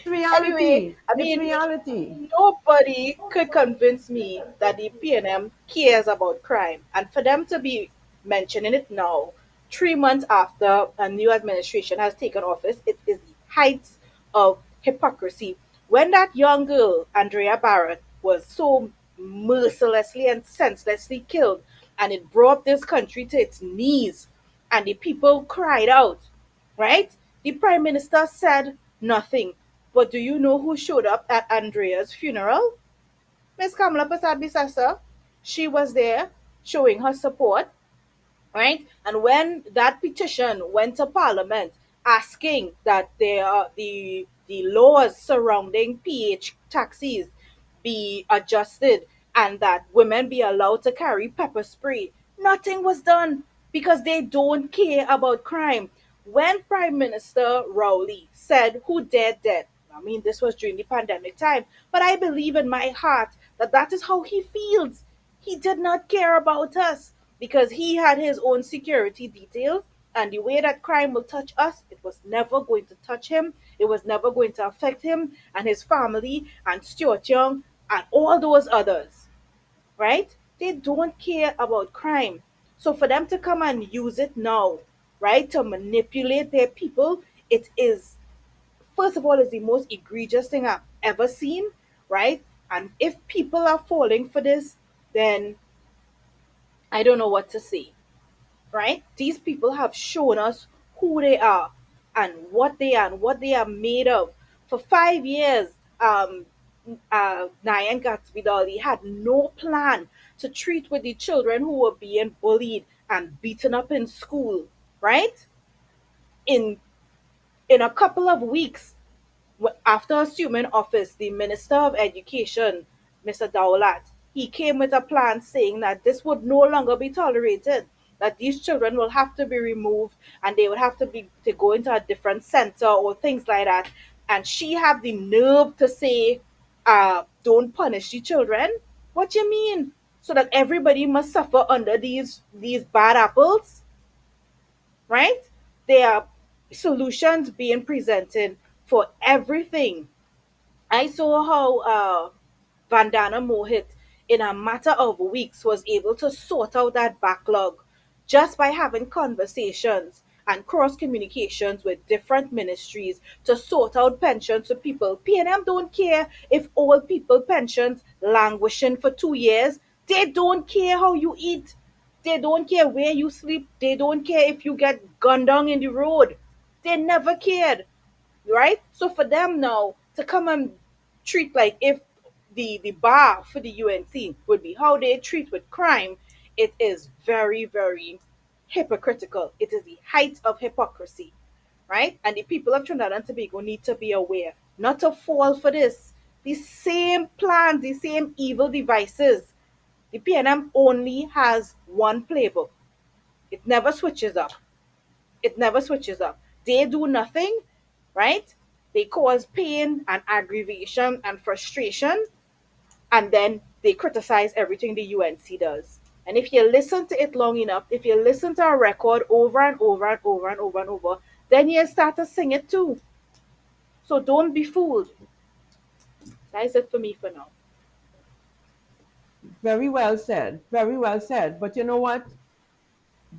[SPEAKER 3] Reality.
[SPEAKER 2] I
[SPEAKER 3] It's
[SPEAKER 2] mean,
[SPEAKER 3] reality.
[SPEAKER 2] nobody could convince me that the PNM cares about crime. And for them to be mentioning it now, 3 months after a new administration has taken office, it is the heights of hypocrisy. When that young girl, Andrea Barrett, was so mercilessly and senselessly killed, and it brought this country to its knees, and the people cried out, right? The Prime Minister said nothing. But do you know who showed up at Andrea's funeral? Miss Kamala Prasad Bisasa. She was there showing her support, right? And when that petition went to Parliament asking that the laws surrounding PH taxis be adjusted and that women be allowed to carry pepper spray, nothing was done because they don't care about crime. When Prime Minister Rowley said, "Who dared dead?" I mean, this was during the pandemic time, but I believe in my heart that that is how he feels. He did not care about us because he had his own security details, and the way that crime will touch us, it was never going to touch him. It was never going to affect him and his family and Stuart Young and all those others, right? They don't care about crime. So for them to come and use it now, right, to manipulate their people, it is, first of all, is the most egregious thing I've ever seen, right? And if people are falling for this, then I don't know what to say, right? These people have shown us who they are and what they are made of. For 5 years, Nyan Gatsby Dolly had no plan to treat with the children who were being bullied and beaten up in school, right? In in a couple of weeks, after assuming office, the Minister of Education, Mr. Dowlat, he came with a plan saying that this would no longer be tolerated, that these children will have to be removed and they would have to go into a different center or things like that. And she had the nerve to say, don't punish the children. What do you mean? So that everybody must suffer under these bad apples, right? There are solutions being presented for everything. I saw how Vandana Mohit, in a matter of weeks, was able to sort out that backlog just by having conversations and cross communications with different ministries to sort out pensions for people. PNM don't care if old people pensions languishing for 2 years. They don't care how you eat. They don't care where you sleep. They don't care if you get gunned down in the road. They never cared, right? So for them now to come and treat like if the bar for the UNC would be how they treat with crime, it is very, very hypocritical. It is the height of hypocrisy, right? And the people of Trinidad and Tobago need to be aware not to fall for this. The same plans, the same evil devices. The PNM only has one playbook. It never switches up. It never switches up. They do nothing, right? They cause pain and aggravation and frustration, and then they criticize everything the UNC does. And if you listen to it long enough, if you listen to a record over and over and over and over and over, then you start to sing it too. So don't be fooled. That is it for me for now.
[SPEAKER 3] Very well said. Very well said. But you know what?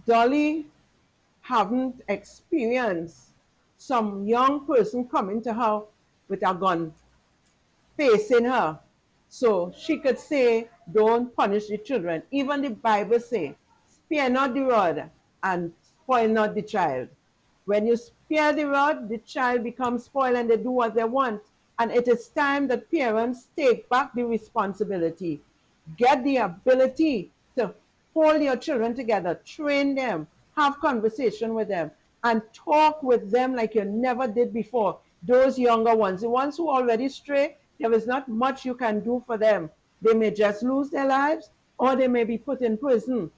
[SPEAKER 3] Dolly haven't experienced some young person coming to her with a gun facing her. So she could say, don't punish the children. Even the Bible say, spare not the rod and spoil not the child. When you spare the rod, the child becomes spoiled and they do what they want. And it is time that parents take back the responsibility, get the ability to hold your children together, train them, have conversation with them, and talk with them like you never did before. Those younger ones, the ones who already stray, there is not much you can do for them. They may just lose their lives or they may be put in prison.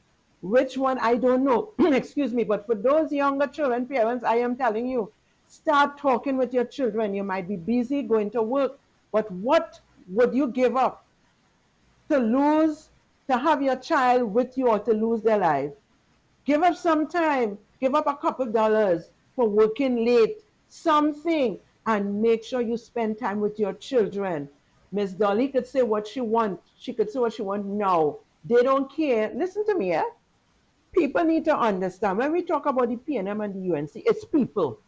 [SPEAKER 3] Which one, I don't know. Excuse me. But for those younger children, parents, I am telling you, start talking with your children. You might be busy going to work, but what would you give up to lose, to have your child with you or to lose their life? Give up some time, give up a couple dollars for working late, something, and make sure you spend time with your children. Miss Dolly could say what she wants. She could say what she wants. No, they don't care. Listen to me, eh? People need to understand when we talk about the PNM and the UNC, it's people.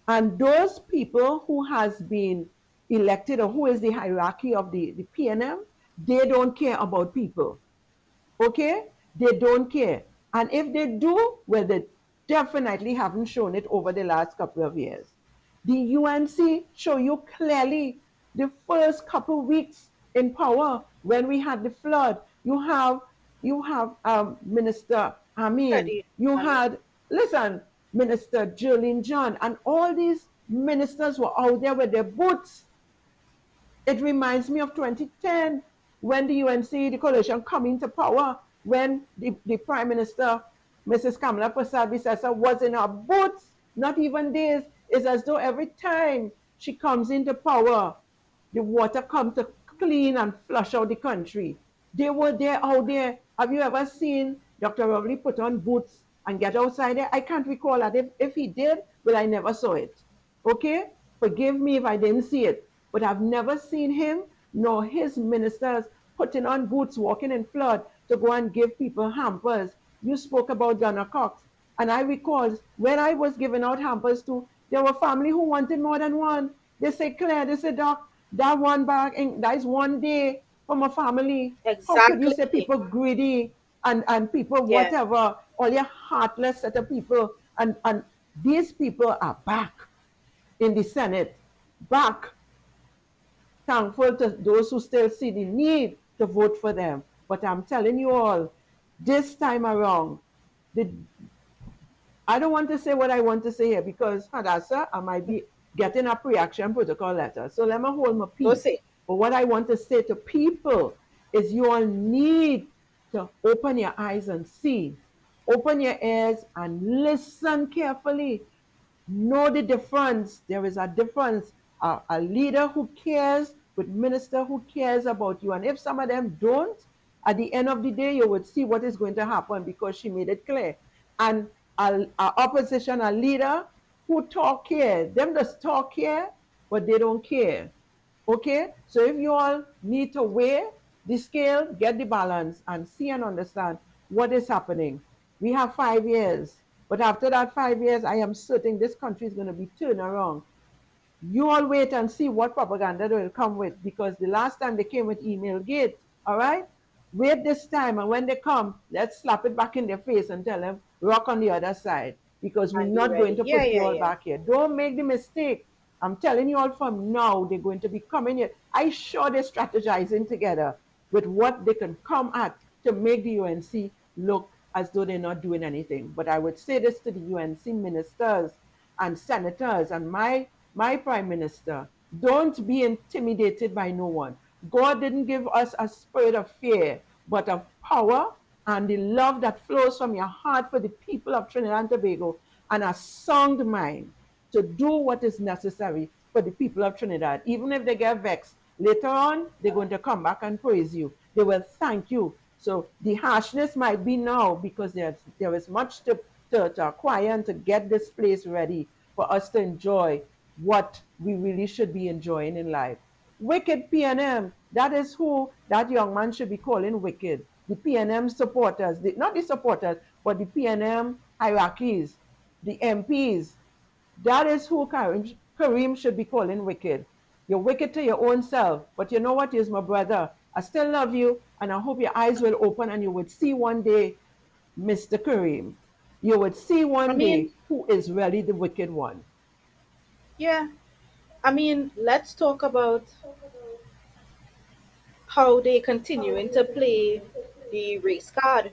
[SPEAKER 3] And those people who has been elected or who is the hierarchy of the PNM, they don't care about people. Okay? They don't care. And if they do, well, they definitely haven't shown it over the last couple of years. The UNC show you clearly the first couple weeks in power when we had the flood. You have Minister Amin.
[SPEAKER 2] Study.
[SPEAKER 3] You
[SPEAKER 2] I mean,
[SPEAKER 3] had listen, Minister Jolene John, and all these ministers were out there with their boots. It reminds me of 2010 when the UNC, the coalition, come into power, when the Prime Minister, Mrs. Kamala Prasad Visesa, was in her boots, not even days. It's as though every time she comes into power, the water comes to clean and flush out the country. They were there out there. Have you ever seen Dr. Rowley put on boots and get outside there? I can't recall that. If he did, well, I never saw it. Okay? Forgive me if I didn't see it. But I've never seen him nor his ministers putting on boots, walking in flood to go and give people hampers. You spoke about Gunnar Cox. And I recall when I was giving out hampers to, there were family who wanted more than one. They say, Claire, they say, Doc, that one bag, that is one day from a family. How could you
[SPEAKER 2] exactly.
[SPEAKER 3] say people greedy and people
[SPEAKER 2] Yeah.
[SPEAKER 3] whatever, all your heartless set of people, and these people are back in the Senate, back, thankful to those who still see the need to vote for them. But I'm telling you all, this time around, the, I don't want to say what I want to say here because Hadassa, I might be getting a pre-action protocol letter. So let me hold my
[SPEAKER 2] Go
[SPEAKER 3] peace.
[SPEAKER 2] see.
[SPEAKER 3] But what I want to say to people is you all need to open your eyes and see. Open your ears and listen carefully. Know the difference. There is a difference. A leader who cares with minister who cares about you. And if some of them don't, at the end of the day, you would see what is going to happen because she made it clear. And a opposition, a leader who talk here, them just talk here, but they don't care. Okay? So if you all need to weigh the scale, get the balance, and see and understand what is happening. We have 5 years. But after that 5 years, I am certain this country is going to be turned around. You all wait and see what propaganda they will come with because the last time they came with email gate, all right? Wait this time, and when they come, let's slap it back in their face and tell them, rock on the other side because we're
[SPEAKER 2] And be
[SPEAKER 3] not going
[SPEAKER 2] ready.
[SPEAKER 3] to
[SPEAKER 2] Yeah,
[SPEAKER 3] put you
[SPEAKER 2] yeah,
[SPEAKER 3] all
[SPEAKER 2] yeah.
[SPEAKER 3] back here. Don't make the mistake. I'm telling you all from now, they're going to be coming here. I sure they're strategizing together with what they can come at to make the UNC look as though they're not doing anything. But I would say this to the UNC ministers and senators and my prime minister, don't be intimidated by no one. God didn't give us a spirit of fear, but of power and the love that flows from your heart for the people of Trinidad and Tobago and a sound mind to do what is necessary for the people of Trinidad. Even if they get vexed, later on, they're going to come back and praise you. They will thank you. So the harshness might be now because there is much to acquire and to get this place ready for us to enjoy what we really should be enjoying in life. Wicked PNM, that is who that young man should be calling wicked. The PNM supporters, not the supporters, but the PNM hierarchies, the MPs, that is who Kareem should be calling wicked. You're wicked to your own self. But you know what is, my brother? I still love you, and I hope your eyes will open and you would see one day Mr. Kareem. You would see
[SPEAKER 2] I
[SPEAKER 3] one
[SPEAKER 2] mean,
[SPEAKER 3] day who is really the wicked one.
[SPEAKER 2] yeah. I mean, let's talk about how they continuing to play the race card.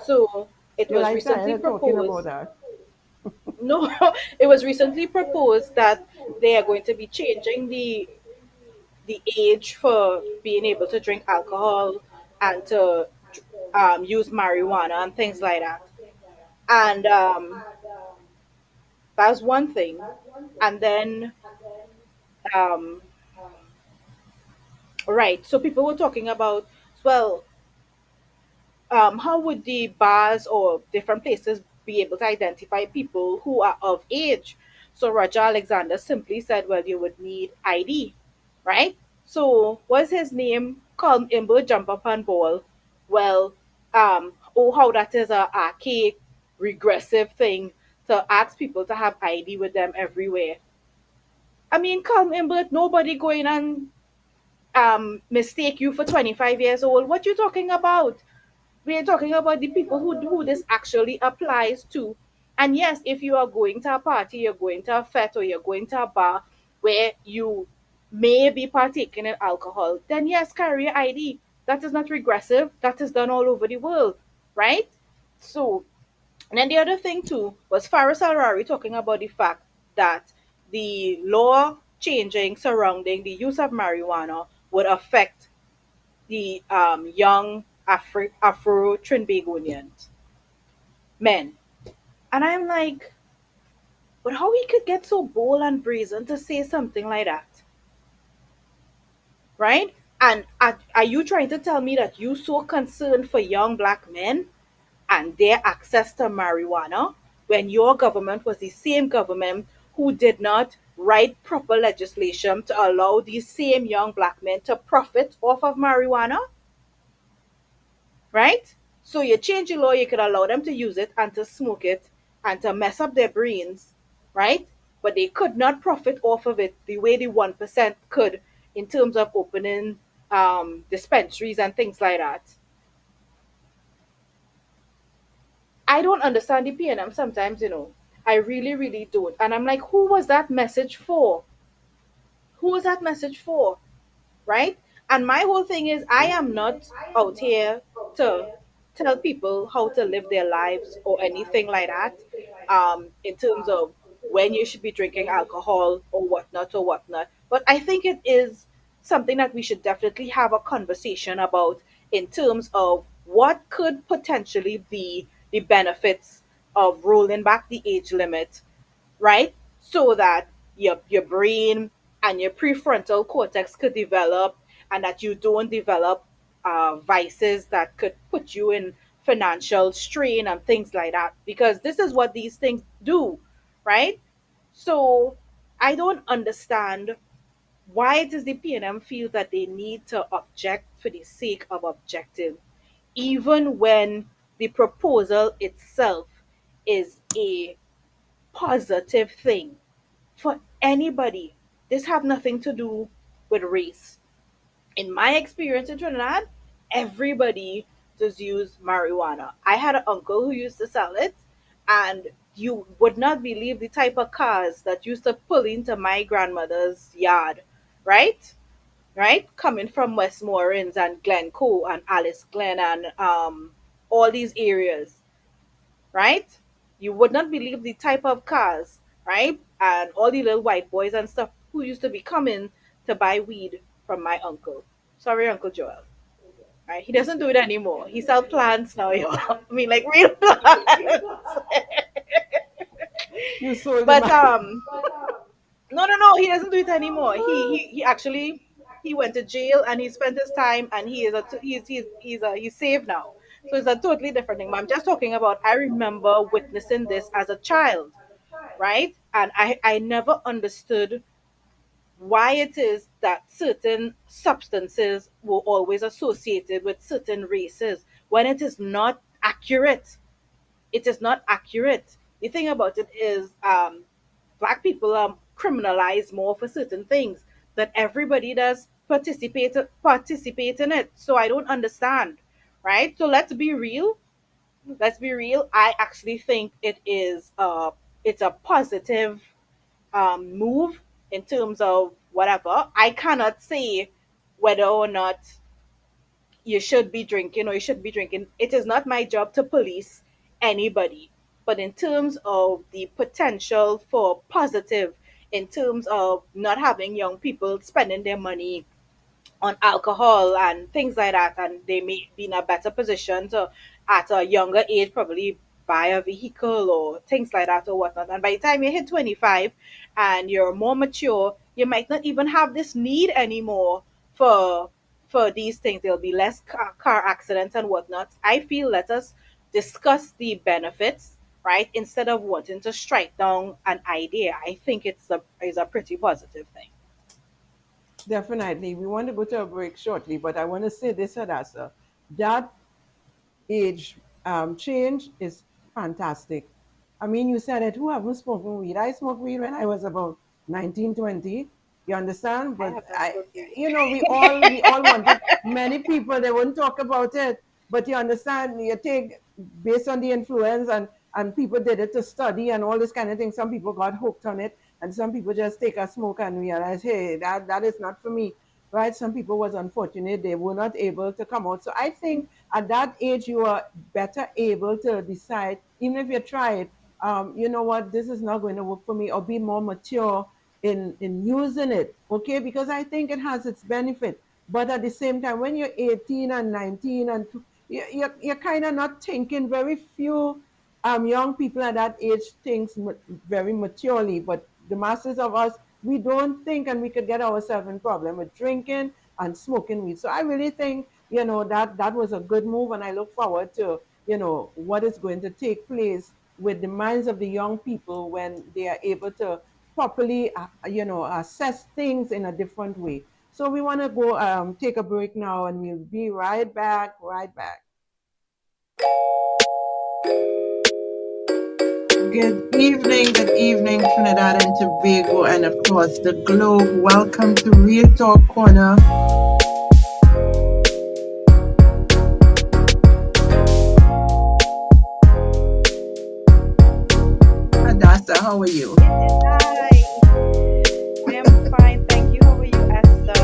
[SPEAKER 2] So it
[SPEAKER 3] You
[SPEAKER 2] was
[SPEAKER 3] like
[SPEAKER 2] recently
[SPEAKER 3] tired of talking about
[SPEAKER 2] proposed.
[SPEAKER 3] that?
[SPEAKER 2] No, it was recently proposed that they are going to be changing the age for being able to drink alcohol and to use marijuana and things like that. And that's one thing. And then, um, right, so people were talking about, well, how would the bars or different places be able to identify people who are of age? So Roger Alexander simply said, well, you would need ID, right? So what's his name? Calm Imber Jump Up and Ball. Well, oh, how that is a archaic, regressive thing to ask people to have ID with them everywhere. I mean, Calm Imber, nobody going and mistake you for 25 years old. What you talking about? We're talking about the people who this actually applies to. And yes, if you are going to a party, you're going to a fete, or you're going to a bar where you may be partaking in alcohol, then yes, carry your ID. That is not regressive. That is done all over the world, right? So, and then the other thing too was Faris Al talking about the fact that the law changing surrounding the use of marijuana would affect the young Afro Trinbagonians men. And I'm like, but how he could get so bold and brazen to say something like that, right? And are you trying to tell me that you so concerned for young black men and their access to marijuana when your government was the same government who did not write proper legislation to allow these same young black men to profit off of marijuana? Right? So you change the law, you could allow them to use it and to smoke it and to mess up their brains, right? But they could not profit off of it the way the 1% could in terms of opening dispensaries and things like that. I don't understand the PNM sometimes, I really, really don't. And I'm like, who was that message for? Who was that message for? Right? And my whole thing is, I am not out here to tell people how to live their lives or anything like that, in terms of when you should be drinking alcohol or whatnot. But I think it is something that we should definitely have a conversation about in terms of what could potentially be the benefits of rolling back the age limit, right? So that your brain and your prefrontal cortex could develop, and that you don't develop vices that could put you in financial strain and things like that. Because this is what these things do, right? So I don't understand why does the PNM feel that they need to object for the sake of objecting, even when the proposal itself is a positive thing for anybody. This have nothing to do with race. In my experience in Trinidad, everybody just use marijuana. I had an uncle who used to sell it, and you would not believe the type of cars that used to pull into my grandmother's yard, right? Right? Coming from Westmorelands and Glencoe and Alice Glen and all these areas, right? You would not believe the type of cars, right? And all the little white boys and stuff who used to be coming to buy weed from my uncle. Sorry, Uncle Joel. Right? He doesn't do it anymore. He sells plants now, y'all. I mean, like real plants.
[SPEAKER 3] You sold him
[SPEAKER 2] But
[SPEAKER 3] out.
[SPEAKER 2] no, no, no. He doesn't do it anymore. He actually he went to jail and he spent his time and he is he's saved now. So it's a totally different thing. But I'm just talking about. I remember witnessing this as a child, right? And I never understood why it is that certain substances were always associated with certain races when it is not accurate. It is not accurate. The thing about it is, black people are criminalized more for certain things that everybody does participate in it. So I don't understand, right? So let's be real. let's be real, I actually think it's a positive move in terms of whatever. I cannot say whether or not you should be drinking or you should be drinking. It is not my job to police anybody. But in terms of the potential for positive, in terms of not having young people spending their money on alcohol and things like that, and they may be in a better position to, at a younger age, probably buy a vehicle or things like that or whatnot. And by the time you hit 25 and you're more mature, you might not even have this need anymore for these things. There'll be less car accidents and whatnot. I feel let us discuss the benefits, right, instead of wanting to strike down an idea. I think it's a pretty positive thing.
[SPEAKER 3] Definitely. We want to go to a break shortly, but I want to say this, Hadassa. That age change is fantastic. I mean, you said it, who haven't smoking weed? I smoked weed when I was about 19, 20. You understand?
[SPEAKER 2] I
[SPEAKER 3] But
[SPEAKER 2] have not smoked weed.
[SPEAKER 3] we all wanted, many people, they wouldn't talk about it. But you understand, you take, based on the influence, and people did it to study and all this kind of thing. Some people got hooked on it, and some people just take a smoke and realize, hey, that is not for me. Right? Some people was unfortunate, they were not able to come out. So I think at that age you are better able to decide, even if you try it, you know what, this is not going to work for me, or be more mature in using it, okay? Because I think it has its benefit. But at the same time, when you're 18 and 19 and you're kind of not thinking. Very few young people at that age thinks very maturely, but the masses of us, we don't think, and we could get ourselves in problem with drinking and smoking weed. So I really think, that was a good move, and I look forward to, what is going to take place with the minds of the young people when they are able to properly, assess things in a different way. So we want to go take a break now, and we'll be right back, right back.
[SPEAKER 1] Good evening, Trinidad and Tobago, and across the globe. Welcome to Real Talk Corner. Hadassa, how are you?
[SPEAKER 2] Yes, hi. I am fine, thank you. How are you, Esther?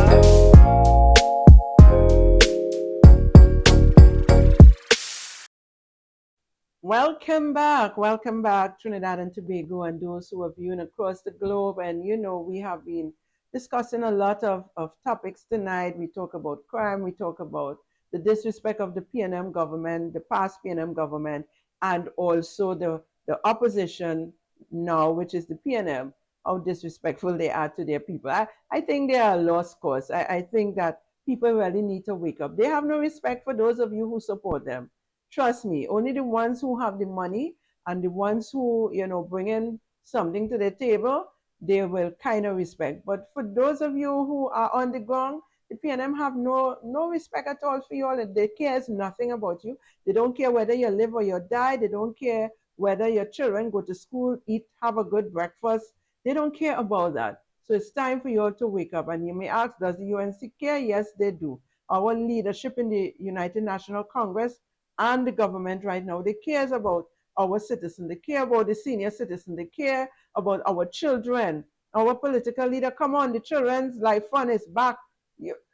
[SPEAKER 3] Welcome back, Trinidad and Tobago, and those who are viewing across the globe. And we have been discussing a lot of topics tonight. We talk about crime, we talk about the disrespect of the PNM government, the past PNM government, and also the opposition now, which is the PNM, how disrespectful they are to their people. I think they are a lost cause. I think that people really need to wake up. They have no respect for those of you who support them. Trust me, only the ones who have the money and the ones who, bring in something to the table, they will kind of respect. But for those of you who are on the ground, the PNM have no respect at all for you all. They cares nothing about you. They don't care whether you live or you die. They don't care whether your children go to school, eat, have a good breakfast. They don't care about that. So it's time for you all to wake up. And you may ask, does the UNC care? Yes, they do. Our leadership in the United National Congress and the government right now, they cares about our citizens. They care about the senior citizen. They care about our children. Our political leader, come on, the children's life fund is back.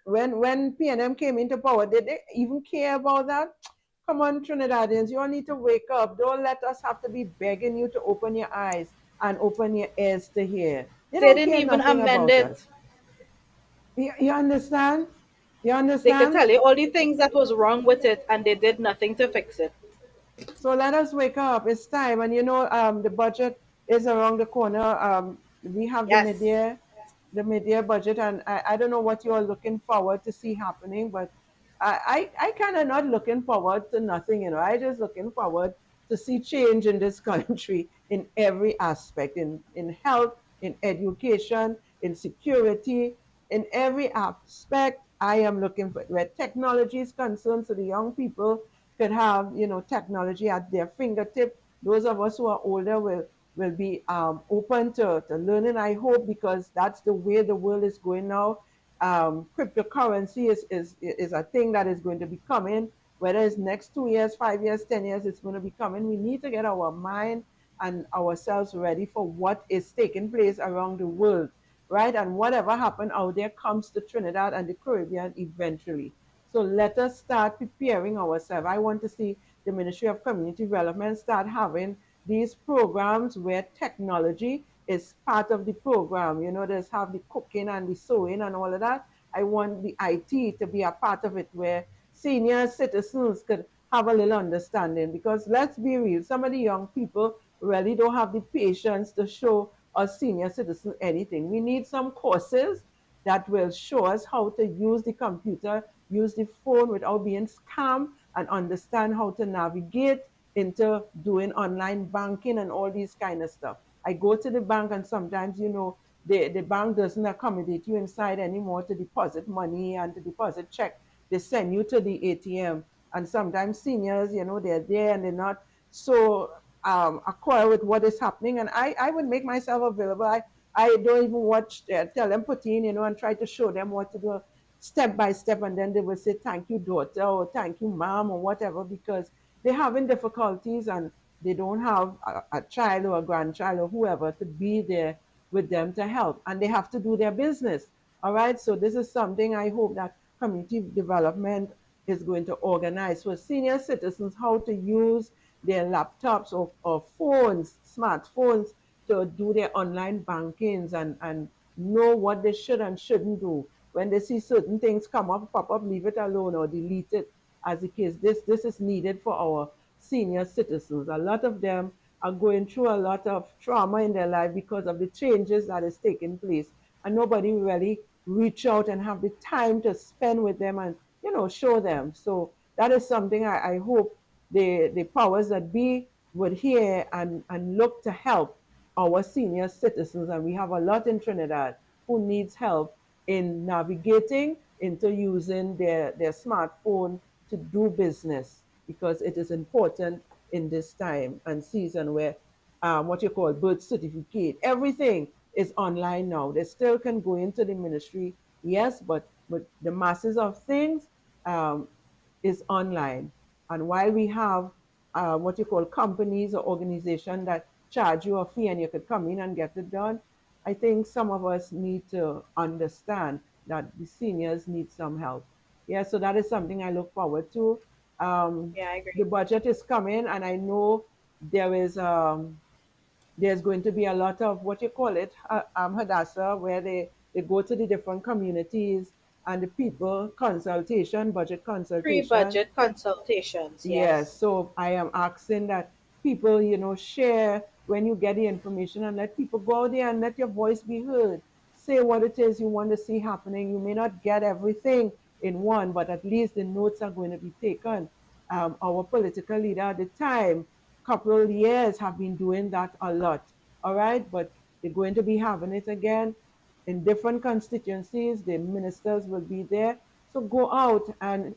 [SPEAKER 3] When PNM came into power, did they even care about that? Come on, Trinidadians, you all need to wake up. Don't let us have to be begging you to open your eyes and open your ears to hear. They
[SPEAKER 2] They
[SPEAKER 3] don't
[SPEAKER 2] didn't
[SPEAKER 3] care
[SPEAKER 2] even
[SPEAKER 3] nothing
[SPEAKER 2] amend
[SPEAKER 3] about us.
[SPEAKER 2] it.
[SPEAKER 3] You understand? You
[SPEAKER 2] They could
[SPEAKER 3] understand?
[SPEAKER 2] tell you all the things that was wrong with it, and they did nothing to fix it.
[SPEAKER 3] So let us wake up. It's time. And the budget is around the corner. We have
[SPEAKER 2] Yes.
[SPEAKER 3] the mid-year budget, and I don't know what you are looking forward to see happening, but I kind of not looking forward to nothing. I just looking forward to see change in this country in every aspect, in health, in education, in security, in every aspect. I am looking for where technology is concerned, so the young people could have technology at their fingertip. Those of us who are older will be open to learning, I hope, because that's the way the world is going now. Cryptocurrency is a thing that is going to be coming. whether it's next 2 years, 5 years, 10 years, it's going to be coming. We need to get our mind and ourselves ready for what is taking place around the world, right? And whatever happened out there comes to Trinidad and the Caribbean eventually. So let us start preparing ourselves. I want to see the Ministry of Community Development start having these programs where technology is part of the program. You know, there's have the cooking and the sewing and all of that. I want the IT to be a part of it where senior citizens could have a little understanding, because let's be real, some of the young people really don't have the patience to show us senior citizens anything. We need some courses that will show us how to use the computer, use the phone without being scammed, and understand how to navigate into doing online banking and all these kind of stuff. I go to the bank and sometimes, the bank doesn't accommodate you inside anymore to deposit money and to deposit check. They send you to the ATM. And sometimes seniors, they're there and they're not so acquainted with what is happening. And I would make myself available. I don't even watch, tell them put in, and try to show them what to do step by step. And then they will say, thank you, daughter, or thank you, mom, or whatever, because they're having difficulties and they don't have a child or a grandchild or whoever to be there with them to help. And they have to do their business. All right. So this is something I hope that community development is going to organize for senior citizens, how to use their laptops or phones, smartphones, to do their online bankings and know what they should and shouldn't do. When they see certain things come up, pop up, leave it alone or delete it as the case. This is needed for our senior citizens. A lot of them are going through a lot of trauma in their life because of the changes that is taking place. And nobody really reach out and have the time to spend with them and show them. So that is something I hope the powers that be would hear and look to help our senior citizens. And we have a lot in Trinidad who needs help in navigating into using their smartphone to do business, because it is important in this time and season where what you call birth certificate, everything is online now. They still can go into the ministry, yes, but the masses of things um, is online. And while we have what you call companies or organizations that charge you a fee and you could come in and get it done, I think some of us need to understand that the seniors need some help. Yeah, so that is something I look forward to.
[SPEAKER 2] Yeah, I
[SPEAKER 3] The
[SPEAKER 2] agree.
[SPEAKER 3] budget is coming, and I know there is there's going to be a lot of what you call it, Hadassa, where they go to the different communities and the people consultation, budget consultation.
[SPEAKER 2] Pre-budget consultations,
[SPEAKER 3] Yes,
[SPEAKER 2] yes.
[SPEAKER 3] so I am asking that people, share when you get the information and let people go out there and let your voice be heard. Say what it is you want to see happening. You may not get everything in one, but at least the notes are going to be taken. Our political leader at the time, couple of years, have been doing that a lot. All right, but they're going to be having it again in different constituencies. The ministers will be there. So go out and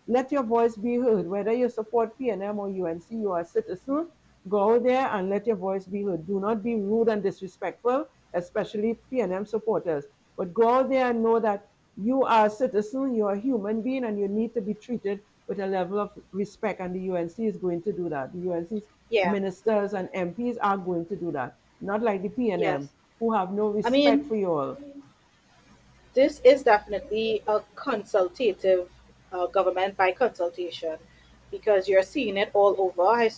[SPEAKER 3] let your voice be heard. Whether you support PNM or UNC, you are a citizen. Go out there and let your voice be heard. Do not be rude and disrespectful, especially PNM supporters. But go out there and know that you are a citizen, you are a human being, and you need to be treated with a level of respect. And the UNC is going to do that. The UNC's
[SPEAKER 2] Yeah,
[SPEAKER 3] ministers and MPs are going to do that. Not like the PNM,
[SPEAKER 2] yes.
[SPEAKER 3] who have no
[SPEAKER 2] I
[SPEAKER 3] respect
[SPEAKER 2] mean,
[SPEAKER 3] for you all.
[SPEAKER 2] this is definitely a consultative government by consultation, because you're seeing it all over.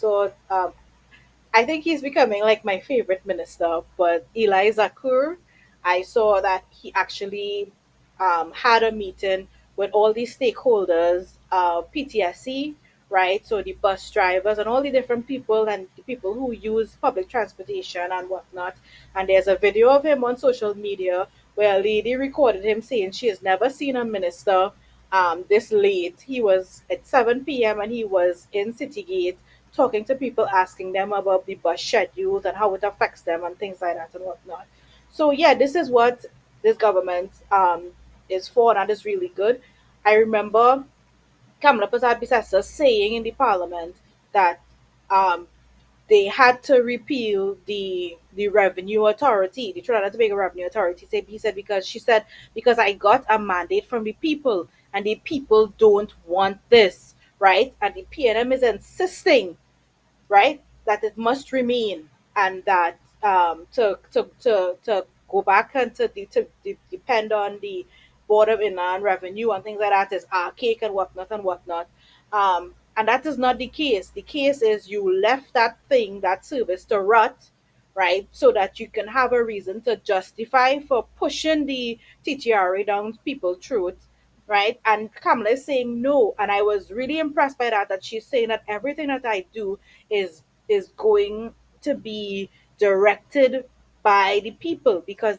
[SPEAKER 2] I think he's becoming like my favorite minister, but Eli Zakur, I saw that he actually had a meeting with all these stakeholders, PTSC, right? So the bus drivers and all the different people and the people who use public transportation and whatnot. And there's a video of him on social media where a lady recorded him saying she has never seen a minister this late. He was at 7 p.m. and he was in Citygate talking to people, asking them about the bus schedules and how it affects them and things like that and whatnot. So yeah, this is what this government is for, and that is really good. I remember Kamala Prasad Bisasa saying in the parliament that um, they had to repeal the revenue authority, the Trinidad and Tobago Revenue Authority. He said because she said because I got a mandate from the people, and the people don't want this, right? And the PNM is insisting, right, that it must remain, and that to go back and depend on the Board of Inland Revenue and things like that is archaic and whatnot and whatnot. And that is not the case. The case is you left that thing, that service to rot, right? So that you can have a reason to justify for pushing the TTRA down people's throats, right? And Kamala is saying no. And I was really impressed by that, that she's saying that everything that I do is going to be directed by the people because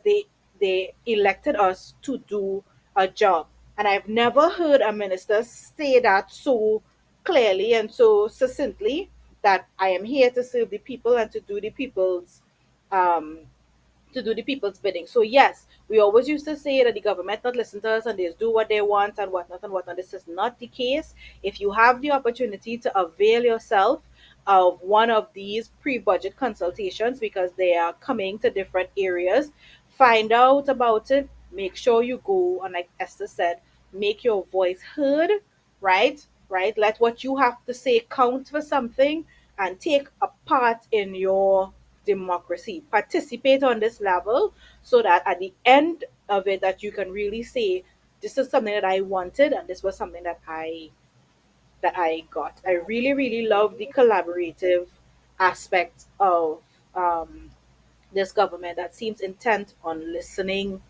[SPEAKER 2] they elected us to do a job. And I've never heard a minister say that so clearly and so succinctly, that I am here to serve the people and um, to do the people's bidding. So yes, we always used to say that the government not listen to us and they just do what they want and whatnot and whatnot. This is not the case. If you have the opportunity to avail yourself of one of these pre-budget consultations because they are coming to different areas, find out about it. Make sure you go and, like Esther said, make your voice heard. Right, right. Let what you have to say count for something, and take a part in your democracy. Participate on this level so that at the end of it that you can really say this is something that I wanted and this was something that I got. I really, really love the collaborative aspect of this government that seems intent on listening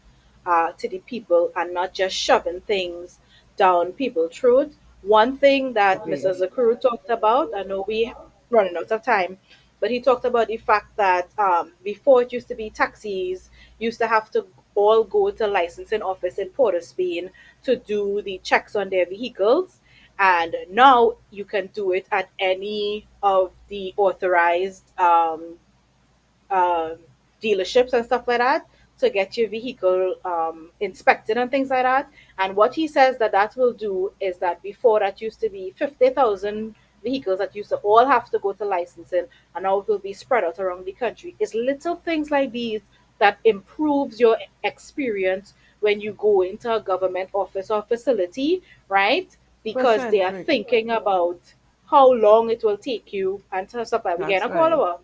[SPEAKER 2] to the people and not just shoving things down people's throat. One thing that
[SPEAKER 3] Agree.
[SPEAKER 2] Mr. Zakuru talked about, I know we running out of time, but he talked about the fact that before it used to be taxis used to have to all go to licensing office in Port of Spain to do the checks on their vehicles. And now you can do it at any of the authorized um, dealerships and stuff like that to get your vehicle inspected and things like that. And what he says that that will do is that before that used to be 50,000 vehicles that used to all have to go to licensing, and now it will be spread out around the country. It's little things like these that improves your experience when you go into a government office or facility, right? Because they are
[SPEAKER 3] Rick.
[SPEAKER 2] thinking about how long it will take you and stuff like that. We get
[SPEAKER 3] That's
[SPEAKER 2] a call
[SPEAKER 3] right.
[SPEAKER 2] over.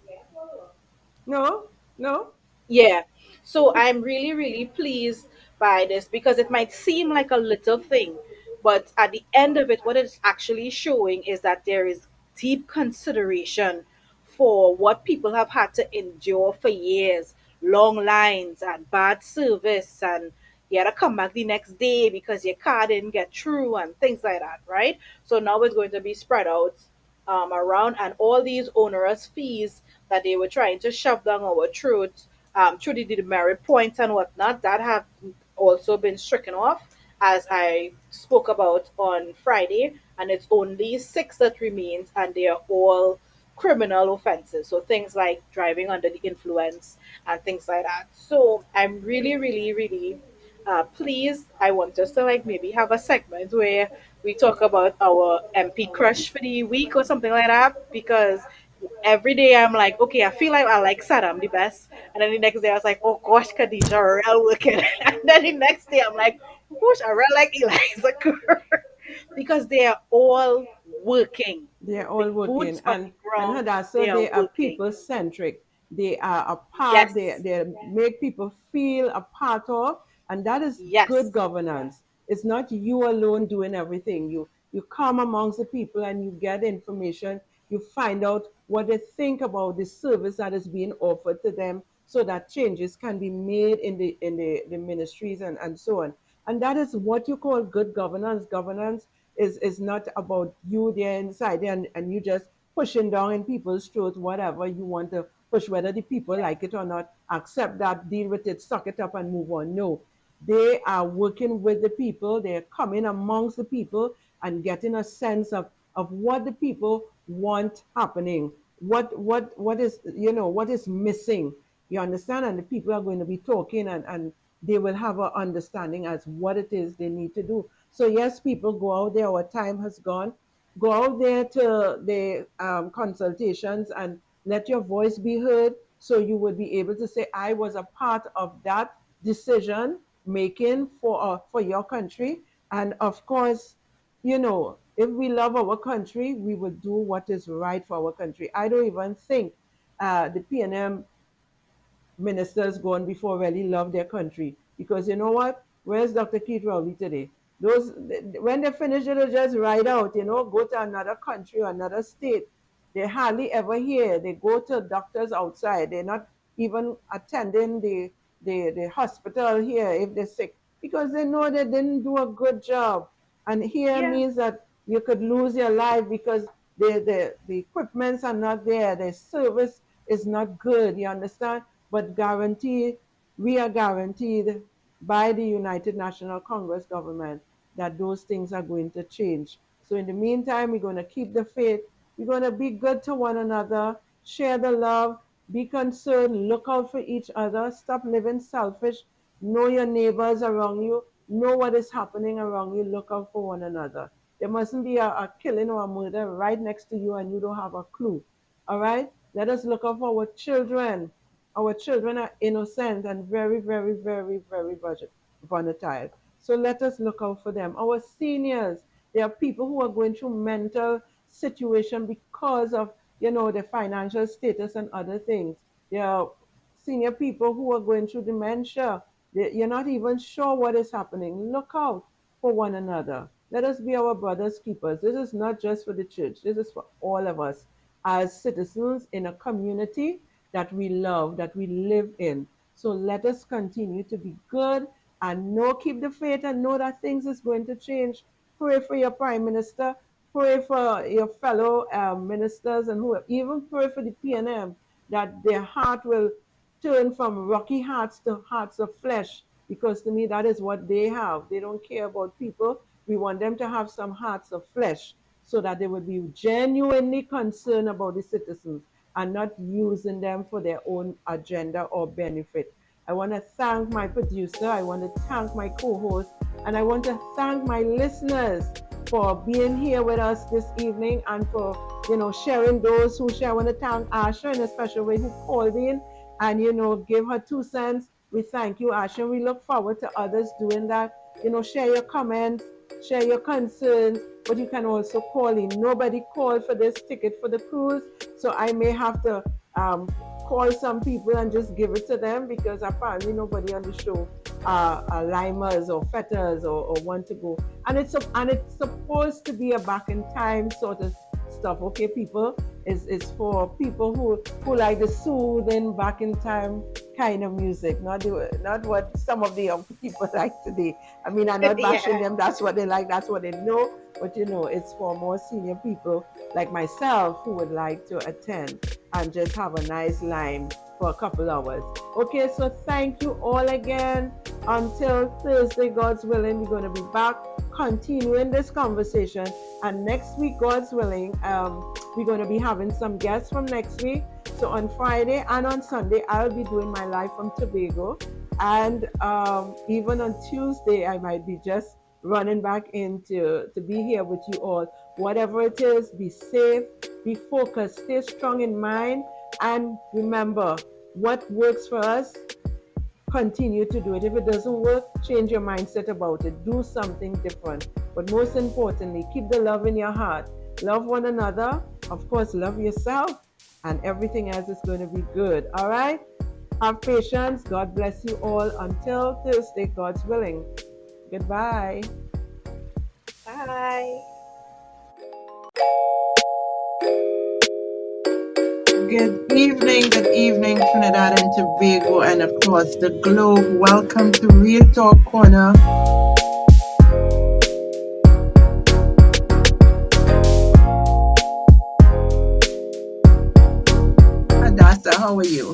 [SPEAKER 3] No, no,
[SPEAKER 2] Yeah. So I'm really, really pleased by this because it might seem like a little thing, but at the end of it, what it's actually showing is that there is deep consideration for what people have had to endure for years, long lines and bad service, and you had to come back the next day because your car didn't get through and things like that, right? So now it's going to be spread out around, and all these onerous fees that they were trying to shove down our throats through the demerit points and whatnot that have also been stricken off, as I spoke about on Friday, and it's only six that remains, and they are all criminal offenses. So things like driving under the influence and things like that. So I'm really, really, really pleased. I want us to like maybe have a segment where we talk about our MP crush for the week or something like that, because every day I'm like, okay, I feel like I like Saddam the best. And then the next day I was like, oh gosh, Khadija, real wicked. And then the next day I'm like, oh gosh, I really like Eliza Kerr. Because they are all working.
[SPEAKER 3] they're
[SPEAKER 2] The
[SPEAKER 3] all working.
[SPEAKER 2] boots on the
[SPEAKER 3] And
[SPEAKER 2] ground, they
[SPEAKER 3] Hadassa,
[SPEAKER 2] are
[SPEAKER 3] they are
[SPEAKER 2] working.
[SPEAKER 3] people centric. They are a part,
[SPEAKER 2] Yes,
[SPEAKER 3] they make people feel a part of, and that is good
[SPEAKER 2] yes,
[SPEAKER 3] governance. It's not you alone doing everything. You come amongst the people and you get information, you find out what they think about the service that is being offered to them so that changes can be made in the ministries and so on. And that is what you call good governance. Governance is not about you there inside there and you just pushing down in people's throats whatever you want to push, whether the people like it or not, accept that, deal with it, suck it up and move on. No, they are working with the people, they're coming amongst the people and getting a sense of what the people want happening, what is, what is missing, you understand, and the people are going to be talking and they will have an understanding as what it is they need to do. So yes, people, go out there, our time has gone, go out there to the consultations and let your voice be heard, so you would be able to say, I was a part of that decision making for your country, And of course, if we love our country, we will do what is right for our country. I don't even think the PNM ministers going before really love their country, because you know what? Where's Dr. Keith Rowley today? Those when they finish, it'll just ride out. Go to another country or another state. They hardly ever here. They go to doctors outside. They're not even attending the hospital here if they're sick, because they know they didn't do a good job. And here
[SPEAKER 2] Yeah.
[SPEAKER 3] means that you could lose your life because the equipments are not there. The service is not good. You understand? But we are guaranteed by the United National Congress government that those things are going to change. So in the meantime, we're going to keep the faith. We're going to be good to one another, share the love, be concerned, look out for each other, stop living selfish, know your neighbors around you, know what is happening around you, look out for one another. There mustn't be a killing or a murder right next to you and you don't have a clue. All right? Let us look out for our children. Our children are innocent and very, very, very, very volatile. So let us look out for them. Our seniors, there are people who are going through mental situation because of, their financial status and other things. There are senior people who are going through dementia. You're not even sure what is happening. Look out for one another. Let us be our brothers' keepers. This is not just for the church. This is for all of us as citizens in a community that we love, that we live in. So let us continue to be good and keep the faith and know that things is going to change. Pray for your prime minister, pray for your fellow ministers, and who even pray for the PNM that their heart will turn from rocky hearts to hearts of flesh, because to me that is what they have. They don't care about people. We want them to have some hearts of flesh so that they would be genuinely concerned about the citizens and not using them for their own agenda or benefit. I want to thank my producer, I want to thank my co-host, and I want to thank my listeners for being here with us this evening and for sharing those who share. I want to thank Asha in a special way, who called in and give her 2 cents. We thank you, Asha. We look forward to others doing that. Share your comments, share your concerns, but you can also call in. Nobody called for this ticket for the cruise, so I may have to call some people and just give it to them, because apparently nobody on the show are limers or fetters or want to go. And it's supposed to be a back in time sort of stuff, okay, people? It's for people who like the soothing back in time kind of music, not what some of the young people like today. I mean, I'm not bashing
[SPEAKER 2] Yeah.
[SPEAKER 3] them. That's what they like. That's what they know. But it's for more senior people like myself who would like to attend and just have a nice line for a couple hours. Okay, so thank you all again. Until Thursday, God's willing, we're going to be back continuing this conversation. And next week, God's willing, we're going to be having some guests from next week. So on Friday and on Sunday, I'll be doing my live from Tobago. And even on Tuesday, I might be just running back in to be here with you all. Whatever it is, be safe, be focused, stay strong in mind, and remember, what works for us, continue to do it. If it doesn't work, change your mindset about it. Do something different. But most importantly, keep the love in your heart. Love one another. Of course, love yourself. And everything else is going to be good. All right? Have patience. God bless you all. Until Thursday, God's willing. Goodbye.
[SPEAKER 2] Bye.
[SPEAKER 1] Good evening, Trinidad and Tobago, and of course the globe. Welcome to Real Talk Corner. Hadassa, how are you?